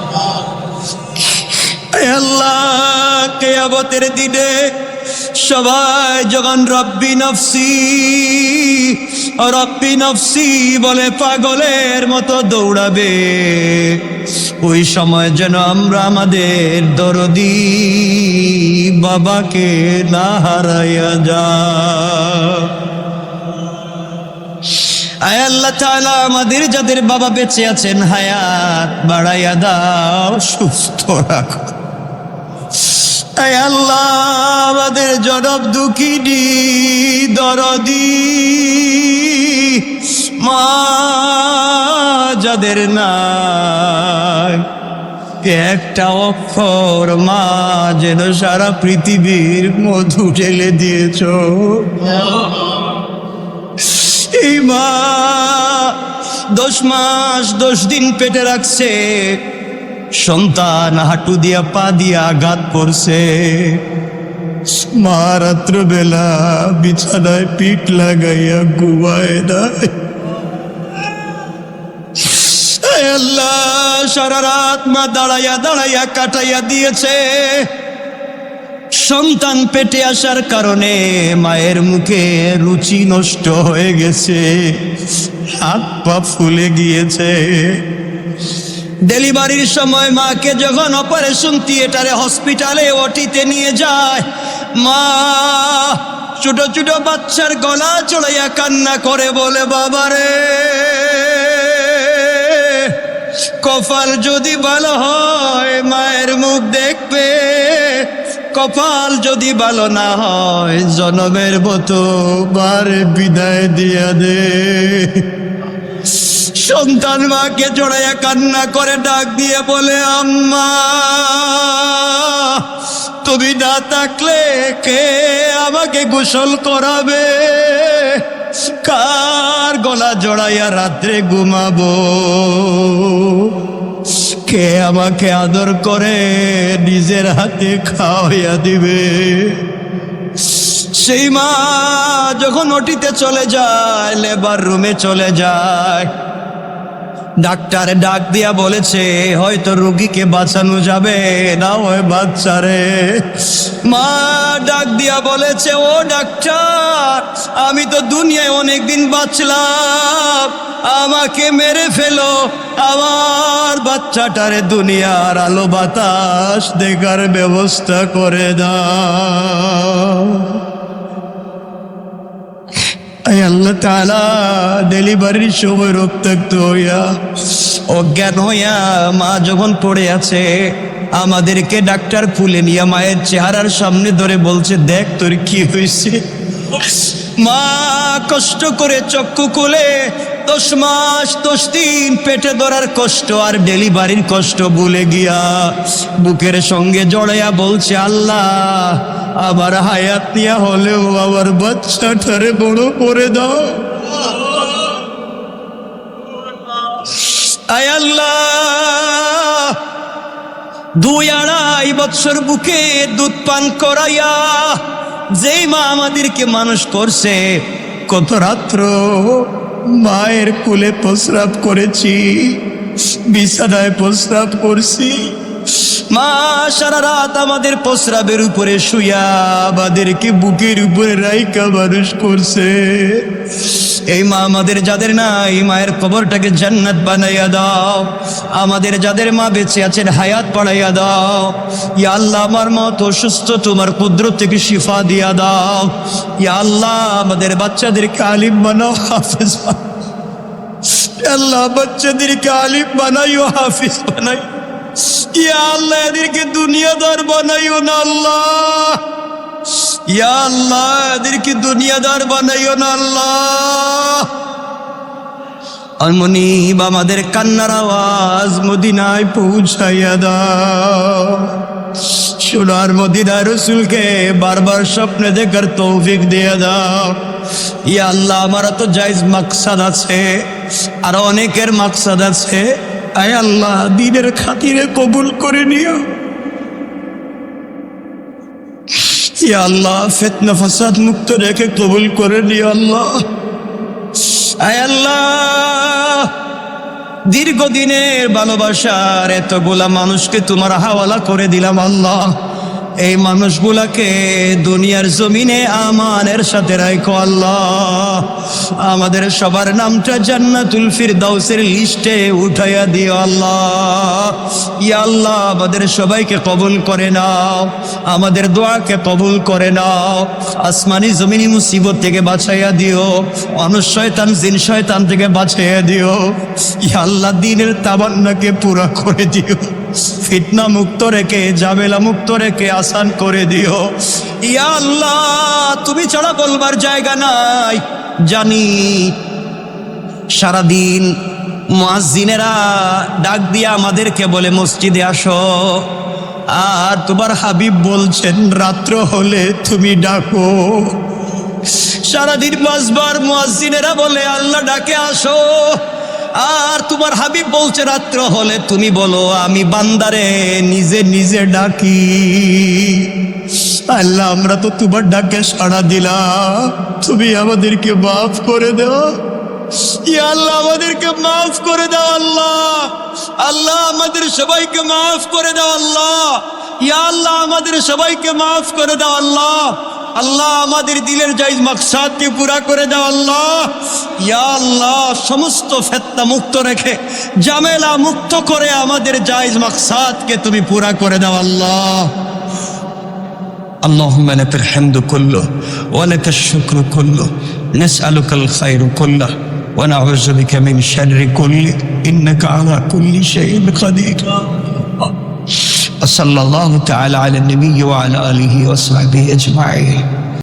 আল্লাহ, কিয়ামতের দিনে সবাই যখন রব্বি নফসি বলে পাগলের মতো দৌড়াবে, ওই সময় যেন আমরা আমাদের দরদি বাবাকে না হারাইয়া যা। আয় আল্লাহ তাআলা, আমাদের যাদের বাবা বেঁচে আছেন হায়াত বাড়াইয়া দাও, সুস্থ রাখো। আয় আল্লাহ, আমাদের জনম দুঃখিনী দরদি মা যাদের নাই, একটা অক্ষর মা যেন সারা পৃথিবীর মধু ঢেলে দিয়েছ। এই মা 10 মাস 10 দিন পেটে রাখছে, সন্তান হাঁটু দিয়া পা দিয়া আঘাত করছে, মা রাত্রবেলা বিছানায় পিঠ লাগাইয়া ঘুমায় দেয়। আল্লাহ, সারা রাত মা দাঁড়াইয়া দাঁড়াইয়া কাটাইয়া দিয়েছে। সন্তান পেটে আসার কারণে মায়ের মুখে রুচি নষ্ট হয়ে গেছে, হাত পা ফুলে গিয়েছে। ডেলিভারির সময় মাকে যখন অপারেশন থিয়েটারে হসপিটালে ওটিতে নিয়ে যায়, মা ছোট ছোট বাচ্চার গলা চড়াইয়া কান্না করে বলে, বাবারে কপাল যদি ভালো হয় মায়ের মুখ দেখবে, কপাল যদি ভালো না হয় জনমের মতো বারে বিদায় দিয়া দে। সন্তান মাকে জড়াইয়া কান্না করে ডাক দিয়ে বলে, আম্মা তুমি না থাকলে কে আমাকে গোসল করাবে, কার গলা জড়াইয়া রাত্রে ঘুমাবো, কে আমাকে আদর করে নিজের হাতে খাওয়াইয়া দিবে। সেই মা যখন ওটিতে চলে যায়, লেবার রুমে চলে যায়, ডাক্তার ডাক দিয়া বলেছে হয়তো রোগীকে বাঁচানো যাবে না, ওই বাচ্চারে। মা ডাক দিয়া বলেছে, ও ডাক্তার, আমি তো দুনিয়ায় অনেকদিন বাঁচলাম, আমাকে মেরে ফেলো, আমার বাচ্চাটারে দুনিয়ার আলো বাতাস দেখার ব্যবস্থা করে দাও। আল্লাহ তাআলা ডেলিভারির সময় রক্তাক্ত হইয়া অজ্ঞান হইয়া মা যখন পড়ে আছে, আমাদেরকে ডাক্তার খুলে নিয়ে মায়ের চেহারার সামনে ধরে বলছে, দেখ তোর কি হয়েছে। মা কষ্ট করে চক্ষু খুলে 10 মাস 10 দিন পেটে ধরার কষ্ট আর ডেলিভারির কষ্ট ভুলে গিয়া বুকের সঙ্গে জড়াইয়া বলছে, আল্লাহ আমার হায়াত নিয়া হলেও আমার বাচ্চাটারে বড় করে দাও। আয় আল্লাহ, 2-2.5 বছর বুকে দুধ পান করাইয়া যেই মা আমাদেরকে মানুষ করছে, কত রাত্র মায়ের কোলে প্রস্রাব করেছি, বিছানায় প্রস্রাব করছি, মা সারা রাত আমাদের প্রস্রাবের উপরে শুয়া আমাদেরকে বুকের উপরে রাইকা মানুষ করছে। এই মা আমাদের যাদের নাই, মায়ের কবরটাকে জান্নাত বানাইয়া দাও। আমাদের যাদের মা বেঁচে আছেন হায়াত বাড়াইয়া দাও। ইয়া আল্লাহ, আমার মত অসুস্থ তোমার কুদরত থেকে শিফা দিয়া দাও। ইয়া আল্লাহ, আমাদের বাচ্চাদেরকে আলিম বানাও, হাফেজ বানাও। আল্লাহ, বাচ্চাদেরকে আলিম বানাইও, হাফেজ বানাই। ইয়া আল্লাহ, এদেরকে দুনিয়াদার বানাইও না আল্লাহ। ইয়া আল্লাহ, এদেরকে দুনিয়াদার বানাইও না আল্লাহ। আর মুনিব, আমাদের কান্নার আওয়াজ মদিনায় পৌঁছাইয়া দাও। সোনার মদিনা রসুলকে বারবার স্বপ্নে দেখার তৌফিক দিয়ে দাও। ইয়া আল্লাহ, আমারও তো জায়েজ মাকসাদ আছে, আরো অনেকের মাকসাদ আছে। আয় আল্লাহ, দিনের খাতিরে কবুল করে নিও। ইয়া আল্লাহ, ফিতনা ফাসাদ মুক্ত রেখে কবুল করে নিও আল্লাহ। আয় আল্লাহ, দীর্ঘদিনের ভালোবাসার এতগুলা মানুষকে তোমার হাওয়ালা করে দিলাম আল্লাহ। এই মানুষগুলাকে দুনিয়ার জমিনে আমানের সাথে রাখো আল্লাহ। আমাদের সবার নামটা জান্নাতুল ফিরদাউসের লিস্টে উঠাইয়া দিও আল্লাহ। ইয়া আল্লাহ, আমাদের সবাইকে কবুল করে নাও, আমাদের দোয়াকে কবুল করে নাও। আসমানি জমিনি মুসিবত থেকে বাঁচাইয়া দিও, মানুষ শয়তান জিন শয়তান থেকে বাঁচাইয়া দিও। ইয়া আল্লাহ, দ্বীনের তামান্নাকে পুরা করে দিও, ফিতনা মুক্ত রেখে ঝামেলা মুক্ত রেখে আসান করে দিও। ইয়া আল্লাহ, তুমি ছাড়া বলবার জায়গা নাই। জানি সারাদিন মুয়াজ্জিনেরা ডাক দিয়া আমাদেরকে বলে মসজিদে আসো, আর তোমার হাবিব বলছেন রাত্র হলে তুমি ডাকো। সারাদিন পাঁচবার মুয়াজ্জিনেরা বলে আল্লাহ ডাকে আসো, আর তোমার হাবিব বলছে রাত্র হলে তুমি বলো আমি বান্দারে নিজে নিজে ডাকি। আল্লাহ, আমরা তো তোমার ডাকে সাড়া দিলাম, তুমি আমাদেরকে মাফ করে দাও। ইয়া আল্লাহ, আমাদেরকে মাফ করে দাও আল্লাহ। আল্লাহ, আমাদের সবাইকে মাফ করে দাও আল্লাহ। ইয়া আল্লাহ, আমাদের সবাইকে মাফ করে দাও আল্লাহ। আল্লাহ, আমাদের দিলের জায়েজ মাকসাদকে পুরা করে দাও আল্লাহ। ইয়া আল্লাহ, সমস্ত ফিতনা মুক্ত রেখে ঝামেলা মুক্ত করে আমাদের জায়েজ মাকসাদকে তুমি পুরা করে দাও আল্লাহ। اللهم لك الحمد كله ولك الشكر كله، نسألك الخير كله ونعوذ بك من شر كله، إنك على كل شيء قدير. وصلى الله تعالى على النبي وعلى آله وصحبه أجمعين.